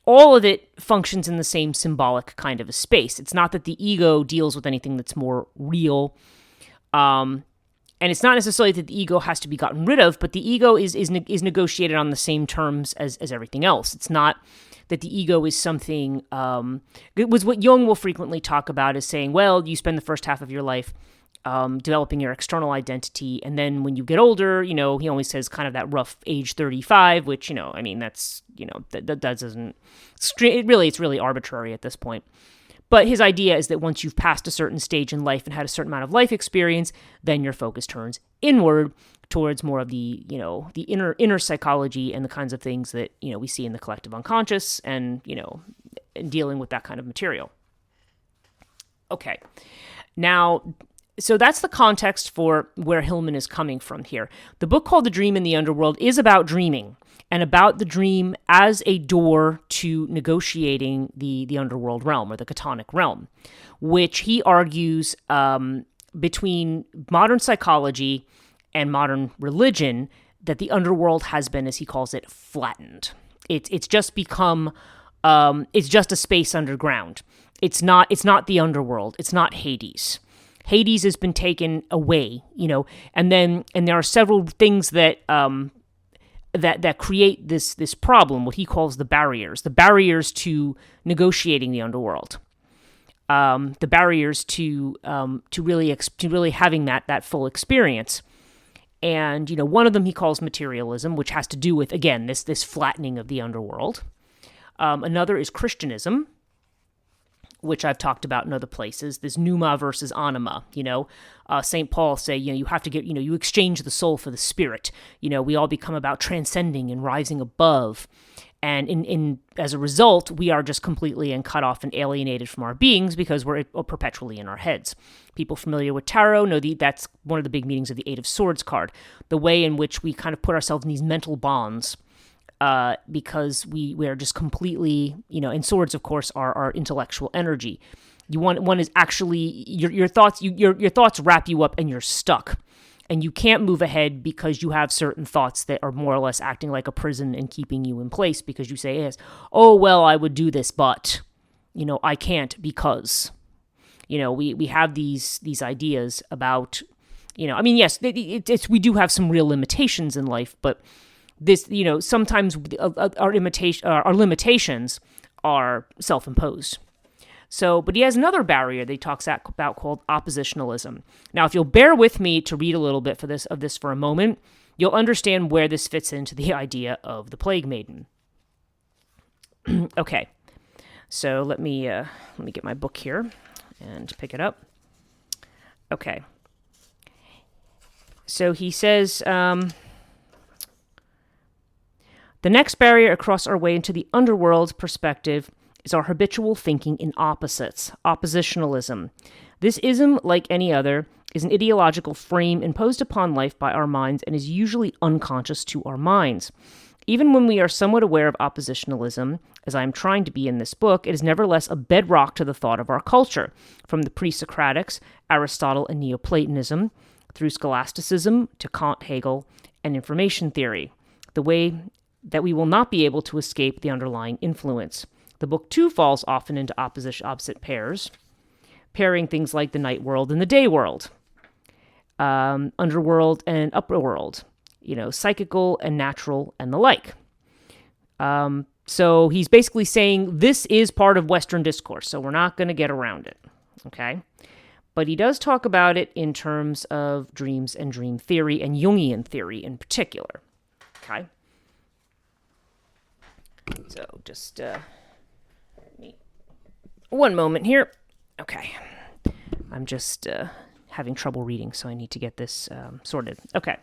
A: all of it functions in the same symbolic kind of a space. It's not that the ego deals with anything that's more real. And it's not necessarily that the ego has to be gotten rid of, but the ego is negotiated on the same terms as everything else. It's not that the ego is something, it was what Jung will frequently talk about as saying, well, you spend the first half of your life developing your external identity, and then when you get older, he always says kind of that rough age 35, which, that's, that doesn't, it's really arbitrary at this point. But his idea is that once you've passed a certain stage in life and had a certain amount of life experience, then your focus turns inward towards more of the, the inner psychology and the kinds of things that, we see in the collective unconscious and, and dealing with that kind of material. Okay. Now, so that's the context for where Hillman is coming from here. The book called The Dream in the Underworld is about dreaming, and about the dream as a door to negotiating the underworld realm or the Chthonic realm, which he argues between modern psychology and modern religion that the underworld has been, as he calls it, flattened. It's just become it's just a space underground. It's not the underworld. It's not Hades. Hades has been taken away, and there are several things that that create this problem, what he calls the barriers to negotiating the underworld, the barriers to really having that full experience. And one of them he calls materialism, which has to do with, again, this flattening of the underworld. Another is Christianism, which I've talked about in other places, this pneuma versus anima, St. Paul say, you have to get, you exchange the soul for the spirit. We all become about transcending and rising above. And in as a result, we are just completely and cut off and alienated from our beings because we're perpetually in our heads. People familiar with tarot know that's one of the big meanings of the Eight of Swords card, the way in which we kind of put ourselves in these mental bonds, because we are just completely, and swords, of course, are our intellectual energy. One is actually your thoughts. Your thoughts wrap you up, and you're stuck, and you can't move ahead because you have certain thoughts that are more or less acting like a prison and keeping you in place because you say, yes, oh well, I would do this, but I can't because, we have these ideas about, yes, we do have some real limitations in life, but this, sometimes our limitations are self-imposed. So, but he has another barrier that he talks about called oppositionalism. Now, if you'll bear with me to read a little bit of this for a moment, you'll understand where this fits into the idea of the Plague Maiden. Okay, so let me get my book here and pick it up. Okay, so he says, the next barrier across our way into the underworld perspective is our habitual thinking in opposites, oppositionalism. This ism, like any other, is an ideological frame imposed upon life by our minds and is usually unconscious to our minds. Even when we are somewhat aware of oppositionalism, as I am trying to be in this book, it is nevertheless a bedrock to the thought of our culture, from the pre-Socratics, Aristotle and Neoplatonism, through scholasticism to Kant, Hegel, and information theory, the way that we will not be able to escape the underlying influence. The book, too, falls often into opposite pairs pairing things like the night world and the day world, underworld and upper world, psychical and natural and the like. So he's basically saying this is part of Western discourse, so we're not going to get around it, okay? But he does talk about it in terms of dreams and dream theory and Jungian theory in particular, okay? So just one moment here. Okay. I'm just having trouble reading, so I need to get this sorted. Okay.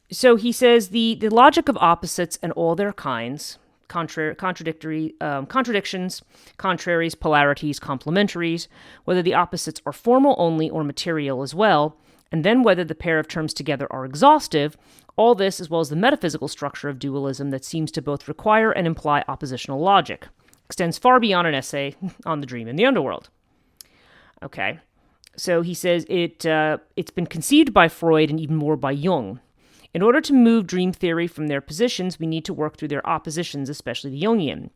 A: So he says the logic of opposites and all their kinds, contradictions, contraries, polarities, complementaries, whether the opposites are formal only or material as well, and then whether the pair of terms together are exhaustive, all this, as well as the metaphysical structure of dualism that seems to both require and imply oppositional logic, extends far beyond an essay on the dream and the underworld. Okay, so he says it's been conceived by Freud and even more by Jung. In order to move dream theory from their positions, we need to work through their oppositions, especially the Jungian.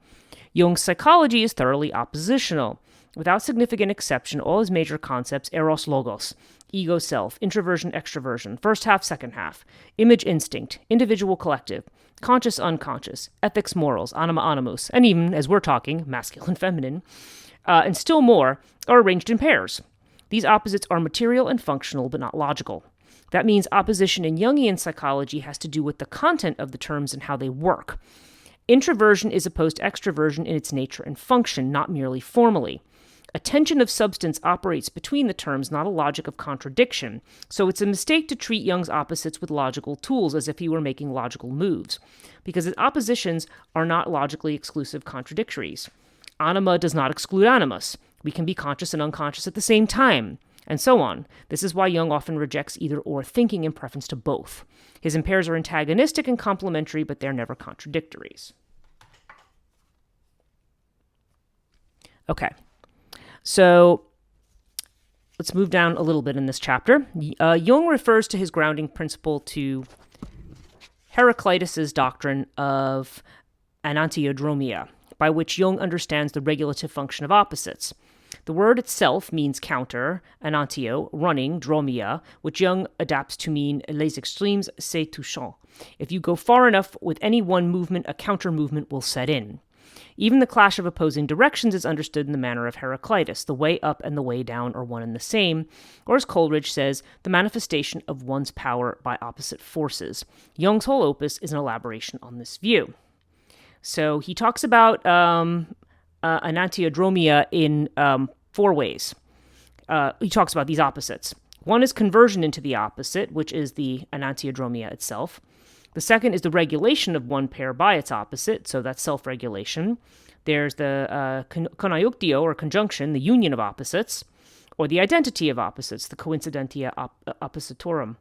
A: Jung's psychology is thoroughly oppositional. Without significant exception, all his major concepts, eros logos, ego self, introversion extroversion, first half, second half, image instinct, individual collective, conscious unconscious, ethics morals, anima animus, and even, as we're talking, masculine feminine, and still more, are arranged in pairs. These opposites are material and functional, but not logical. That means opposition in Jungian psychology has to do with the content of the terms and how they work. Introversion is opposed to extroversion in its nature and function, not merely formally. A tension of substance operates between the terms, not a logic of contradiction. So it's a mistake to treat Jung's opposites with logical tools as if he were making logical moves, because his oppositions are not logically exclusive contradictories. Anima does not exclude animus. We can be conscious and unconscious at the same time, and so on. This is why Jung often rejects either-or thinking in preference to both. His impairs are antagonistic and complementary, but they're never contradictories. Okay. So let's move down a little bit in this chapter. Jung refers to his grounding principle to Heraclitus's doctrine of enantiodromia, by which Jung understands the regulative function of opposites. The word itself means counter, enantio, running, dromia, which Jung adapts to mean les extremes se touchant. If you go far enough with any one movement, a counter movement will set in. Even the clash of opposing directions is understood in the manner of Heraclitus. The way up and the way down are one and the same, or as Coleridge says, the manifestation of one's power by opposite forces. Jung's whole opus is an elaboration on this view. So he talks about enantiodromia in 4 ways. He talks about these opposites. One is conversion into the opposite, which is the enantiodromia itself. The second is the regulation of one pair by its opposite, so that's self-regulation. There's the conjunctio, or conjunction, the union of opposites, or the identity of opposites, the coincidentia oppositorum.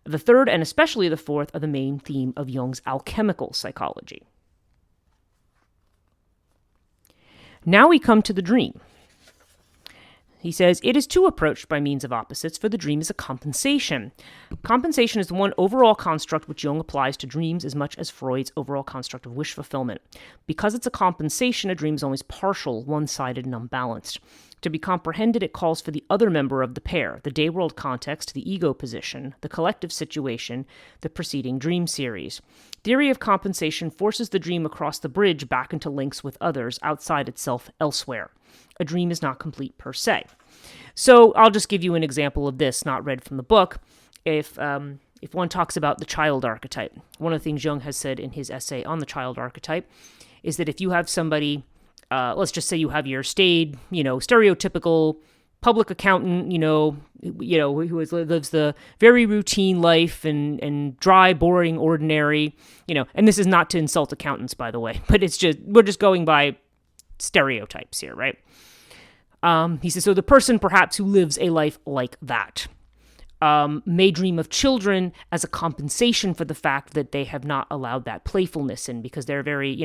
A: The third, and especially the fourth, are the main theme of Jung's alchemical psychology. Now we come to the dream. He says, it is too approached by means of opposites, for the dream is a compensation. Compensation is the one overall construct which Jung applies to dreams as much as Freud's overall construct of wish fulfillment. Because it's a compensation, a dream is always partial, one-sided, and unbalanced. To be comprehended, it calls for the other member of the pair, the day-world context, the ego position, the collective situation, the preceding dream series. Theory of compensation forces the dream across the bridge back into links with others outside itself elsewhere. A dream is not complete per se. So I'll just give you an example of this, not read from the book. If one talks about the child archetype, one of the things Jung has said in his essay on the child archetype is that if you have somebody, let's just say you have your staid, stereotypical public accountant, who lives the very routine life and dry, boring, ordinary, and this is not to insult accountants, by the way, but we're just going by stereotypes here, right? He says, so the person perhaps who lives a life like that may dream of children as a compensation for the fact that they have not allowed that playfulness in, because they're very,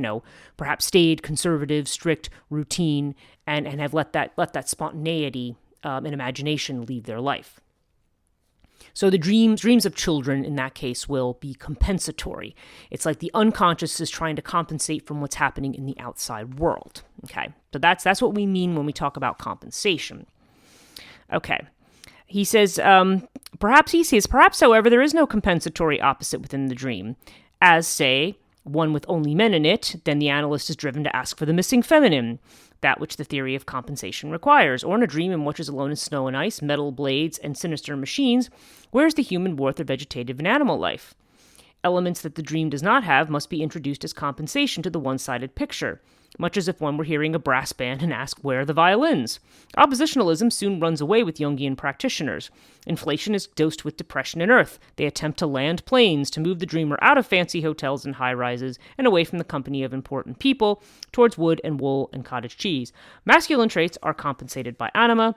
A: perhaps staid, conservative, strict, routine, and have let that spontaneity and imagination leave their life. So the dreams of children in that case will be compensatory. It's like the unconscious is trying to compensate from what's happening in the outside world. Okay, so that's what we mean when we talk about compensation. Okay. He says, perhaps, however, there is no compensatory opposite within the dream. As, say, one with only men in it, then the analyst is driven to ask for the missing feminine, that which the theory of compensation requires. Or in a dream in which is alone in snow and ice, metal blades, and sinister machines, where is the human worth of vegetative and animal life? Elements that the dream does not have must be introduced as compensation to the one-sided picture, much as if one were hearing a brass band and asked, where are the violins? Oppositionalism soon runs away with Jungian practitioners. Inflation is dosed with depression and earth. They attempt to land planes, to move the dreamer out of fancy hotels and high-rises, and away from the company of important people, towards wood and wool and cottage cheese. Masculine traits are compensated by anima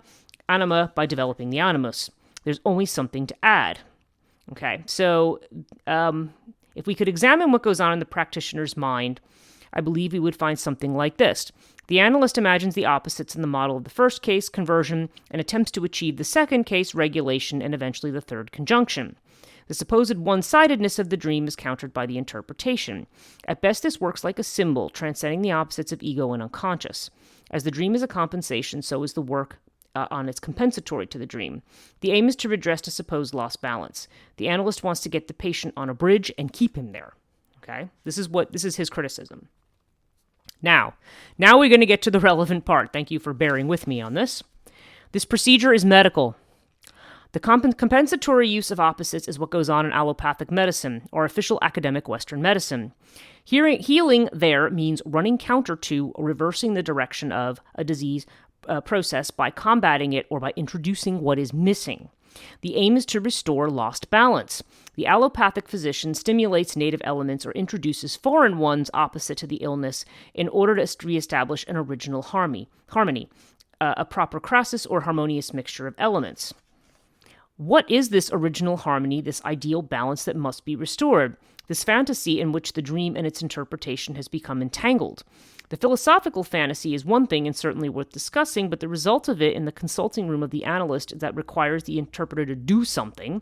A: by developing the animus. There's always something to add. Okay, so if we could examine what goes on in the practitioner's mind, I believe we would find something like this. The analyst imagines the opposites in the model of the first case, conversion, and attempts to achieve the second case, regulation, and eventually the third, conjunction. The supposed one-sidedness of the dream is countered by the interpretation. At best, this works like a symbol, transcending the opposites of ego and unconscious. As the dream is a compensation, so is the work on its compensatory to the dream. The aim is to redress a supposed lost balance. The analyst wants to get the patient on a bridge and keep him there. Okay? This is his criticism. Now we're going to get to the relevant part. Thank you for bearing with me on this. This procedure is medical. The compensatory use of opposites is what goes on in allopathic medicine, or official academic Western medicine. Healing there means running counter to or reversing the direction of a disease process by combating it or by introducing what is missing. The aim is to restore lost balance. The allopathic physician stimulates native elements or introduces foreign ones opposite to the illness in order to reestablish an original harmony, a proper crasis or harmonious mixture of elements. What is this original harmony, this ideal balance that must be restored, this fantasy in which the dream and its interpretation has become entangled? The philosophical fantasy is one thing and certainly worth discussing, but the result of it in the consulting room of the analyst is that requires the interpreter to do something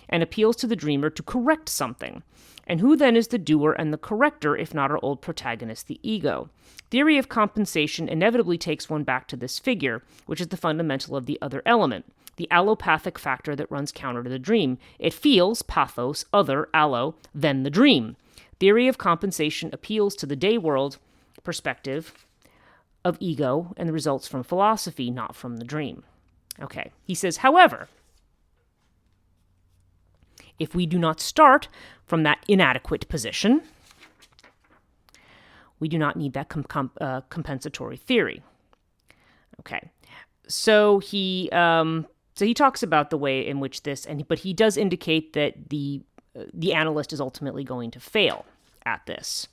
A: and appeals to the dreamer to correct something. And who then is the doer and the corrector if not our old protagonist, the ego? Theory of compensation inevitably takes one back to this figure, which is the fundamental of the other element, the allopathic factor that runs counter to the dream. It feels, pathos, other, allo, than the dream. Theory of compensation appeals to the day world perspective of ego and the results from philosophy, not from the dream. Okay, he says, however, if we do not start from that inadequate position, we do not need that compensatory theory. Okay, so he talks about the way in which this, but he does indicate that the analyst is ultimately going to fail at this.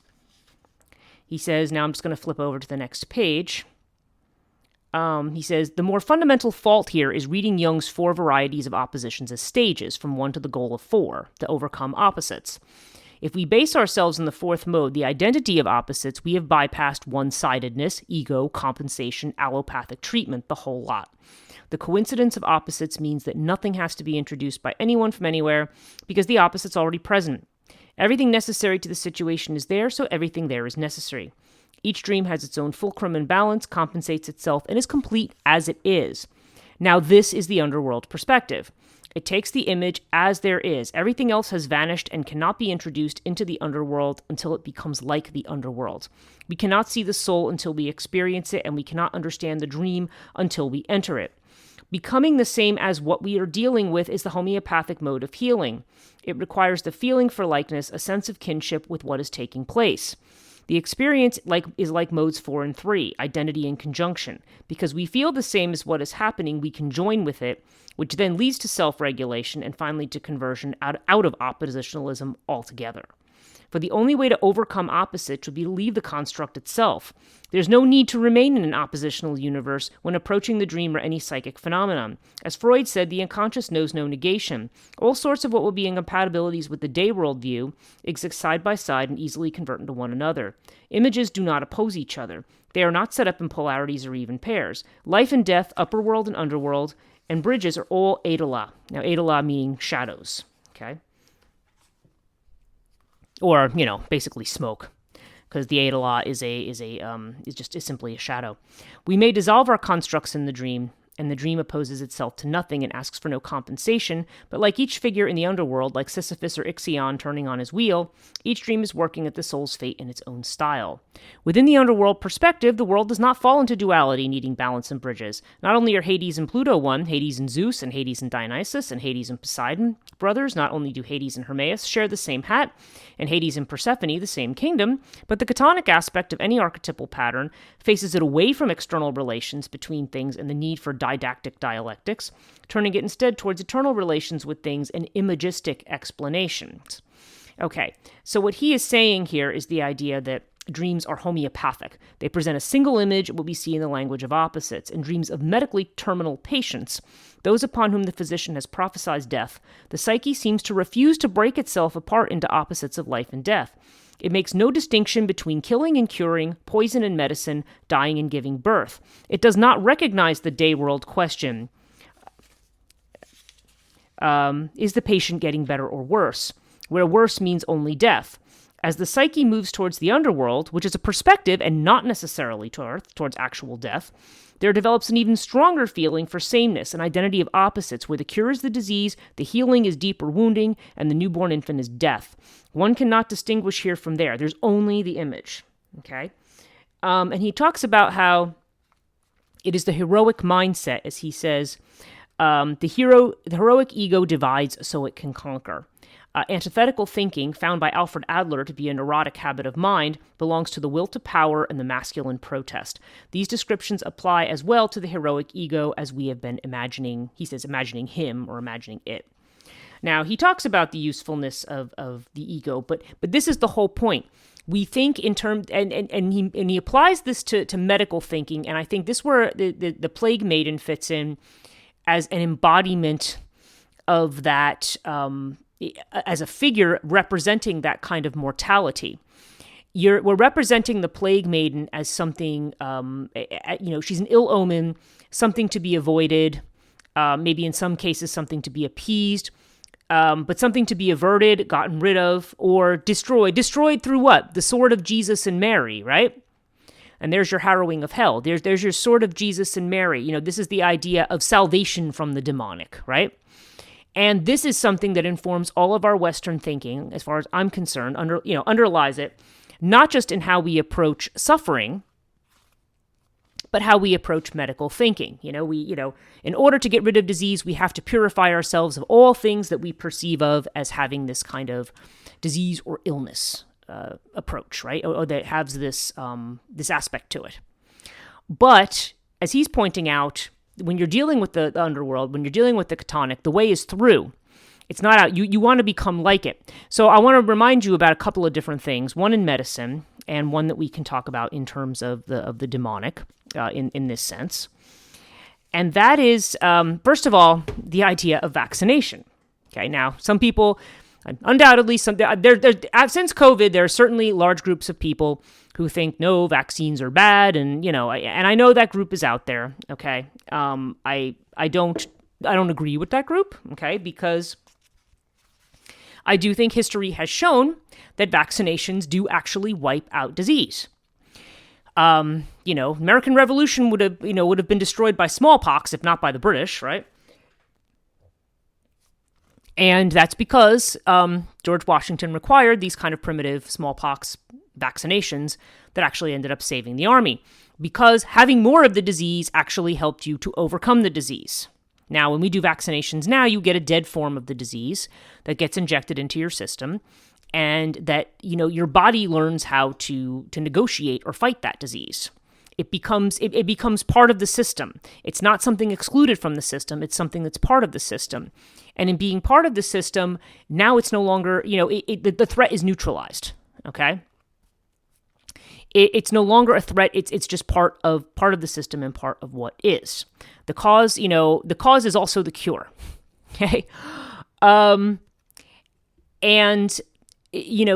A: He says, now I'm just going to flip over to the next page. He says, the more fundamental fault here is reading Jung's 4 varieties of oppositions as stages, from 1 to the goal of 4, to overcome opposites. If we base ourselves in the 4th mode, the identity of opposites, we have bypassed one-sidedness, ego, compensation, allopathic treatment, the whole lot. The coincidence of opposites means that nothing has to be introduced by anyone from anywhere, because the opposite's already present. Everything necessary to the situation is there, so everything there is necessary. Each dream has its own fulcrum and balance, compensates itself, and is complete as it is. Now this is the underworld perspective. It takes the image as there is. Everything else has vanished and cannot be introduced into the underworld until it becomes like the underworld. We cannot see the soul until we experience it, and we cannot understand the dream until we enter it. Becoming the same as what we are dealing with is the homeopathic mode of healing. It requires the feeling for likeness, a sense of kinship with what is taking place. The experience is like modes 4 and 3, identity and conjunction. Because we feel the same as what is happening, we can join with it, which then leads to self-regulation and finally to conversion out of oppositionalism altogether. For the only way to overcome opposites would be to leave the construct itself. There's no need to remain in an oppositional universe when approaching the dream or any psychic phenomenon. As Freud said, the unconscious knows no negation. All sorts of what would be incompatibilities with the day world view exist side by side and easily convert into one another. Images do not oppose each other. They are not set up in polarities or even pairs. Life and death, upper world and underworld, and bridges are all Adala. Now, Adala meaning shadows. Okay? Or, basically smoke. because the Aidala is simply a shadow. We may dissolve our constructs in the dream, and the dream opposes itself to nothing and asks for no compensation, but like each figure in the underworld, like Sisyphus or Ixion turning on his wheel, each dream is working at the soul's fate in its own style. Within the underworld perspective, the world does not fall into duality, needing balance and bridges. Not only are Hades and Pluto one, Hades and Zeus, and Hades and Dionysus, and Hades and Poseidon brothers, not only do Hades and Hermes share the same hat, and Hades and Persephone the same kingdom, but the Chtonic aspect of any archetypal pattern faces it away from external relations between things and the need for didactic dialectics, turning it instead towards eternal relations with things and imagistic explanations. Okay, so what he is saying here is the idea that dreams are homeopathic. They present a single image of what we see in the language of opposites. In dreams of medically terminal patients, those upon whom the physician has prophesied death, the psyche seems to refuse to break itself apart into opposites of life and death. It makes no distinction between killing and curing, poison and medicine, dying and giving birth. It does not recognize the day world question. Is the patient getting better or worse? Where worse means only death. As the psyche moves towards the underworld, which is a perspective and not necessarily towards actual death, there develops an even stronger feeling for sameness, an identity of opposites, where the cure is the disease, the healing is deeper wounding, and the newborn infant is death. One cannot distinguish here from there. There's only the image. Okay? And he talks about how it is the heroic mindset, as he says, the heroic ego divides so it can conquer. Antithetical thinking, found by Alfred Adler to be a neurotic habit of mind, belongs to the will to power and the masculine protest. These descriptions apply as well to the heroic ego as we have been imagining, he says, imagining him or imagining it. Now, he talks about the usefulness of the ego, but this is the whole point. We think in terms, and he applies this to medical thinking, and I think this is where the Plague Maiden fits in as an embodiment of that, as a figure representing that kind of mortality. We're representing the Plague Maiden as something, she's an ill omen, something to be avoided, maybe in some cases something to be appeased, but something to be averted, gotten rid of, or destroyed. Destroyed through what? The sword of Jesus and Mary, right? And there's your harrowing of hell. There's your sword of Jesus and Mary. This is the idea of salvation from the demonic, right? And this is something that informs all of our Western thinking, as far as I'm concerned, underlies it, not just in how we approach suffering, but how we approach medical thinking. In order to get rid of disease, we have to purify ourselves of all things that we perceive of as having this kind of disease or illness approach, right? Or that has this aspect to it. But as he's pointing out, when you're dealing with the underworld, when you're dealing with the Chtonic, the way is through. It's not out. You want to become like it. So I want to remind you about a couple of different things. One in medicine, and one that we can talk about in terms of the demonic, in this sense. And that is, first of all, the idea of vaccination. Okay, now some people, undoubtedly, since COVID, there are certainly large groups of people who think no, vaccines are bad, and I know that group is out there. Okay, I don't agree with that group. Okay, because I do think history has shown that vaccinations do actually wipe out disease. American Revolution would have been destroyed by smallpox if not by the British, right? And that's because George Washington required these kind of primitive smallpox vaccinations that actually ended up saving the army, because having more of the disease actually helped you to overcome the disease. Now, when we do vaccinations now, you get a dead form of the disease that gets injected into your system, and that, your body learns how to negotiate or fight that disease. It becomes part of the system. It's not something excluded from the system. It's something that's part of the system. And in being part of the system, now it's no longer, the threat is neutralized. Okay? It's no longer a threat. It's just part of the system and part of what is. The cause is also the cure. Okay?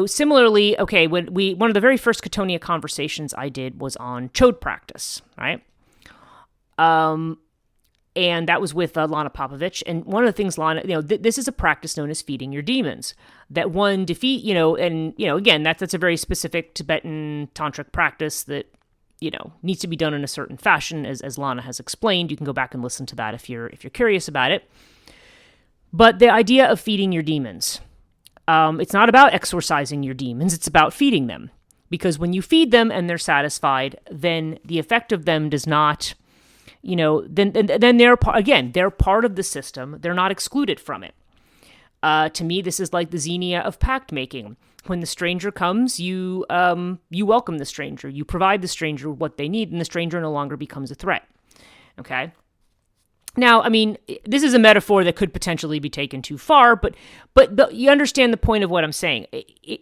A: Similarly, okay, one of the very first Chthonia conversations I did was on chode practice, right? And that was with Lana Popovich. And one of the things Lana, this is a practice known as feeding your demons. That one defeat, and again, that's a very specific Tibetan tantric practice that needs to be done in a certain fashion, as Lana has explained. You can go back and listen to that if you're curious about it. But the idea of feeding your demons, it's not about exorcising your demons. It's about feeding them, because when you feed them and they're satisfied, then the effect of them does not. Then they're part of the system. They're not excluded from it. To me, this is like the xenia of pact making. When the stranger comes, you welcome the stranger. You provide the stranger what they need, and the stranger no longer becomes a threat. Okay? Now, I mean, this is a metaphor that could potentially be taken too far, but you understand the point of what I'm saying.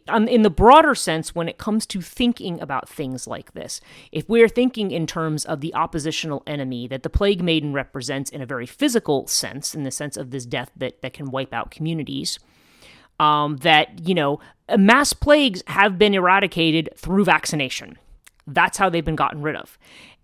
A: In the broader sense, when it comes to thinking about things like this, if we're thinking in terms of the oppositional enemy that the Plague Maiden represents in a very physical sense, in the sense of this death that can wipe out communities, mass plagues have been eradicated through vaccination. That's how they've been gotten rid of.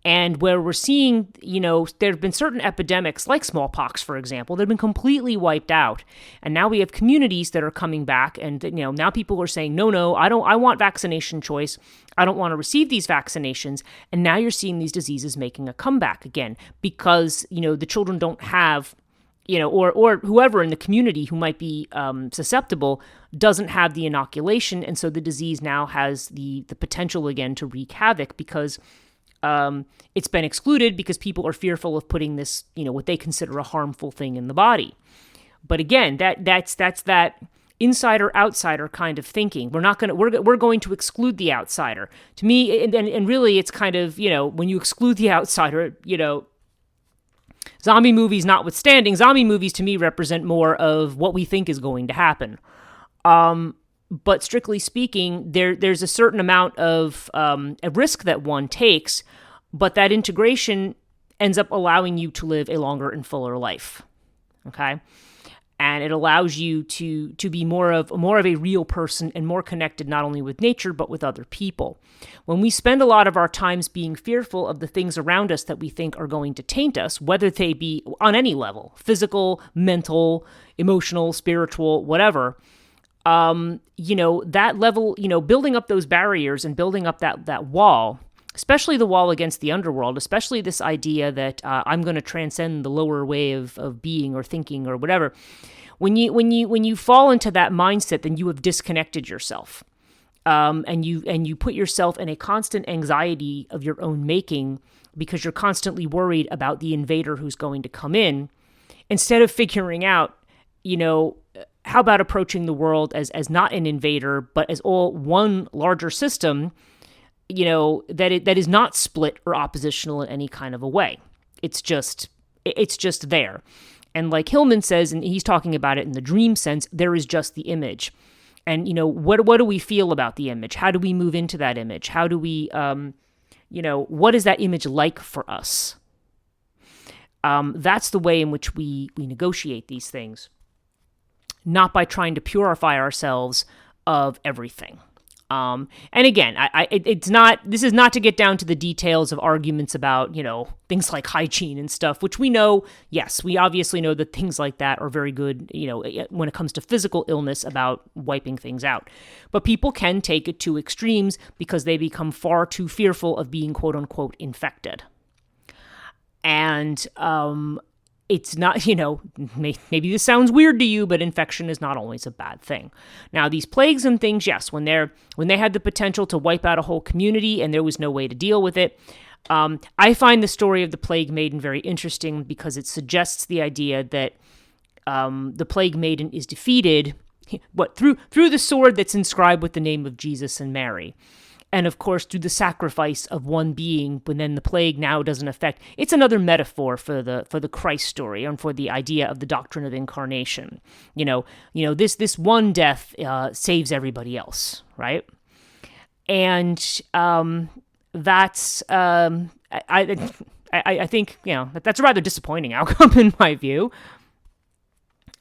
A: And where we're seeing, there have been certain epidemics, like smallpox, for example, that have been completely wiped out. And now we have communities that are coming back, and now people are saying, no, I want vaccination choice. I don't want to receive these vaccinations. And now you're seeing these diseases making a comeback again, because, the children don't have, or whoever in the community who might be susceptible doesn't have the inoculation. And so the disease now has the potential again to wreak havoc, because it's been excluded because people are fearful of putting this, what they consider a harmful thing in the body. But again, that's that insider-outsider kind of thinking. We're going to exclude the outsider. To me, and really, it's kind of, when you exclude the outsider, zombie movies notwithstanding, zombie movies to me represent more of what we think is going to happen. But strictly speaking, there's a certain amount of a risk that one takes, but that integration ends up allowing you to live a longer and fuller life. Okay? And it allows you to be more of a real person and more connected not only with nature, but with other people. When we spend a lot of our times being fearful of the things around us that we think are going to taint us, whether they be on any level, physical, mental, emotional, spiritual, whatever, that level, building up those barriers and building up that wall, especially the wall against the underworld, especially this idea that I'm going to transcend the lower way of being or thinking or whatever. When you fall into that mindset, then you have disconnected yourself, and you put yourself in a constant anxiety of your own making, because you're constantly worried about the invader who's going to come in, instead of figuring out, how about approaching the world as not an invader, but as all one larger system, that is not split or oppositional in any kind of a way. It's just there. And like Hillman says, and he's talking about it in the dream sense, there is just the image. And, what do we feel about the image? How do we move into that image? How do we, what is that image like for us? That's the way in which we negotiate these things. Not by trying to purify ourselves of everything. And again, this is not to get down to the details of arguments about, things like hygiene and stuff, which we know, yes, we obviously know that things like that are very good, when it comes to physical illness, about wiping things out. But people can take it to extremes because they become far too fearful of being quote unquote infected. And, it's not, maybe this sounds weird to you, but infection is not always a bad thing. Now, these plagues and things, yes, when they had the potential to wipe out a whole community and there was no way to deal with it, I find the story of the Plague Maiden very interesting, because it suggests the idea that the Plague Maiden is defeated through the sword that's inscribed with the name of Jesus and Mary. And of course, through the sacrifice of one being, when then the plague now doesn't affect. It's another metaphor for the Christ story and for the idea of the doctrine of incarnation. This one death saves everybody else, right? And that's I think that's a rather disappointing outcome in my view.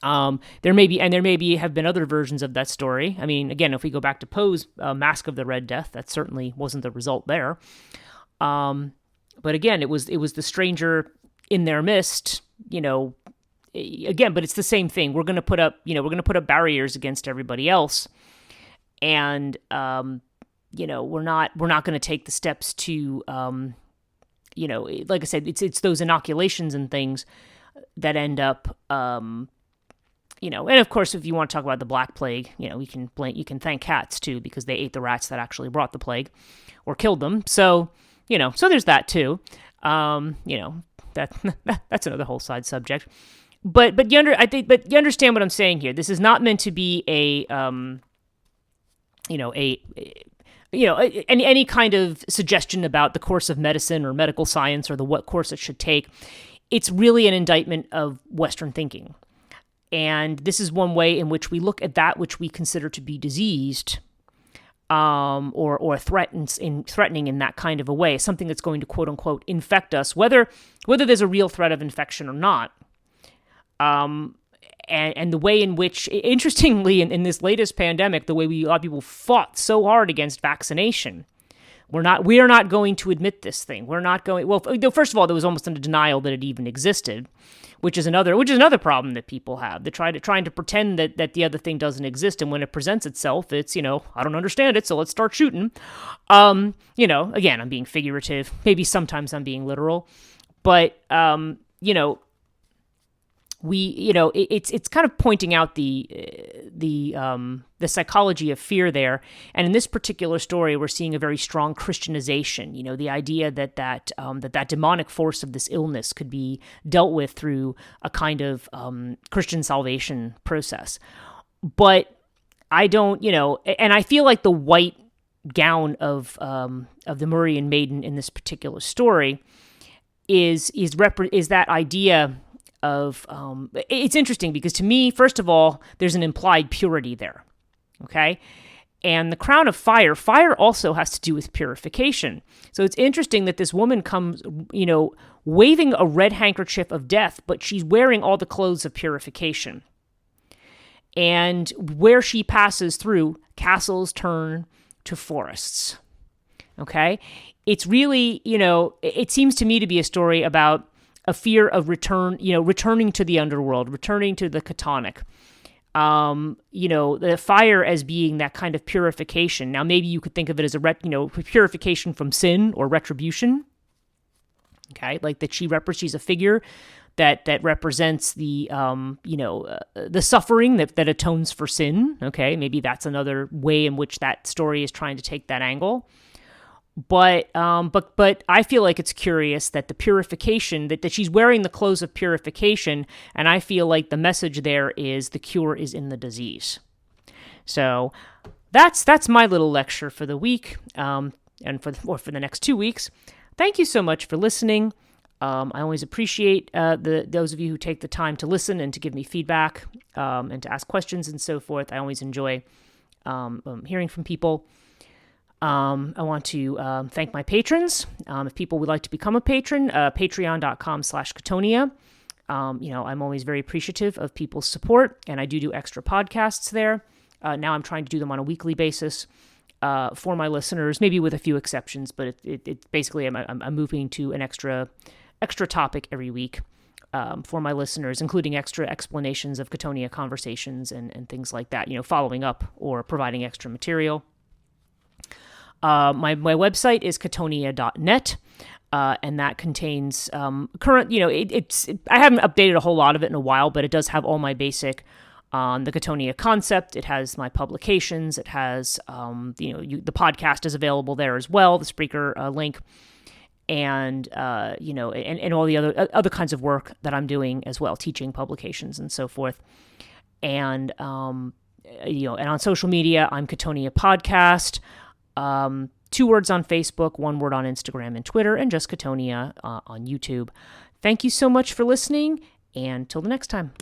A: There may have been other versions of that story. I mean, again, if we go back to Poe's Mask of the Red Death, that certainly wasn't the result there. But again, it was the stranger in their midst, again, but it's the same thing. We're going to put up barriers against everybody else. And, we're not going to take the steps to, like I said, it's those inoculations and things that end up, and of course, if you want to talk about the Black Plague, you can thank cats too, because they ate the rats that actually brought the plague or killed them. So, so there's that too. That's another whole side subject. But you understand what I'm saying here. This is not meant to be any kind of suggestion about the course of medicine or medical science or what course it should take. It's really an indictment of Western thinking. And this is one way in which we look at that which we consider to be diseased, or threatening in that kind of a way, something that's going to quote unquote infect us, whether there's a real threat of infection or not. And the way in which, interestingly, in this latest pandemic, the way a lot of people fought so hard against vaccination. We are not going to admit this thing. We're not going. Well, first of all, there was almost a denial that it even existed, which is another problem that people have. They're trying to pretend that the other thing doesn't exist, and when it presents itself, it's I don't understand it, so let's start shooting. Again, I'm being figurative. Maybe sometimes I'm being literal, but it's kind of pointing out the psychology of fear there. And in this particular story, we're seeing a very strong Christianization. The idea that demonic force of this illness could be dealt with through a kind of Christian salvation process. But I don't, and I feel like the white gown of the Murrain Maiden in this particular story is that idea of it's interesting because to me, first of all, there's an implied purity there, okay? And the crown of fire also has to do with purification. So it's interesting that this woman comes, waving a red handkerchief of death, but she's wearing all the clothes of purification. And where she passes through, castles turn to forests, okay? It's really, it seems to me to be a story about a fear of returning to the underworld, returning to the Chthonia. The fire as being that kind of purification. Now, maybe you could think of it as a purification from sin or retribution. Okay, like that she's a figure that represents the suffering that atones for sin. Okay, maybe that's another way in which that story is trying to take that angle. But I feel like it's curious that the purification, that she's wearing the clothes of purification, and I feel like the message there is the cure is in the disease. So that's my little lecture for the week, and for the next 2 weeks. Thank you so much for listening. I always appreciate those of you who take the time to listen and to give me feedback, and to ask questions and so forth. I always enjoy hearing from people. I want to thank my patrons. If people would like to become a patron, patreon.com/Chthonia. I'm always very appreciative of people's support, and I do extra podcasts there. Now I'm trying to do them on a weekly basis for my listeners, maybe with a few exceptions, but it basically I'm moving to an extra topic every week for my listeners, including extra explanations of Chthonia conversations and things like that, following up or providing extra material. My website is chthonia.net, and that contains current, I haven't updated a whole lot of it in a while, but it does have all my basic the Chthonia concept. It has my publications. It has, the podcast is available there as well, the Spreaker link, and and all the other kinds of work that I'm doing as well, teaching, publications, and so forth. And and on social media, I'm Chthonia Podcast. 2 words on Facebook, 1 word on Instagram and Twitter, and just Chthonia on YouTube. Thank you so much for listening, and till the next time.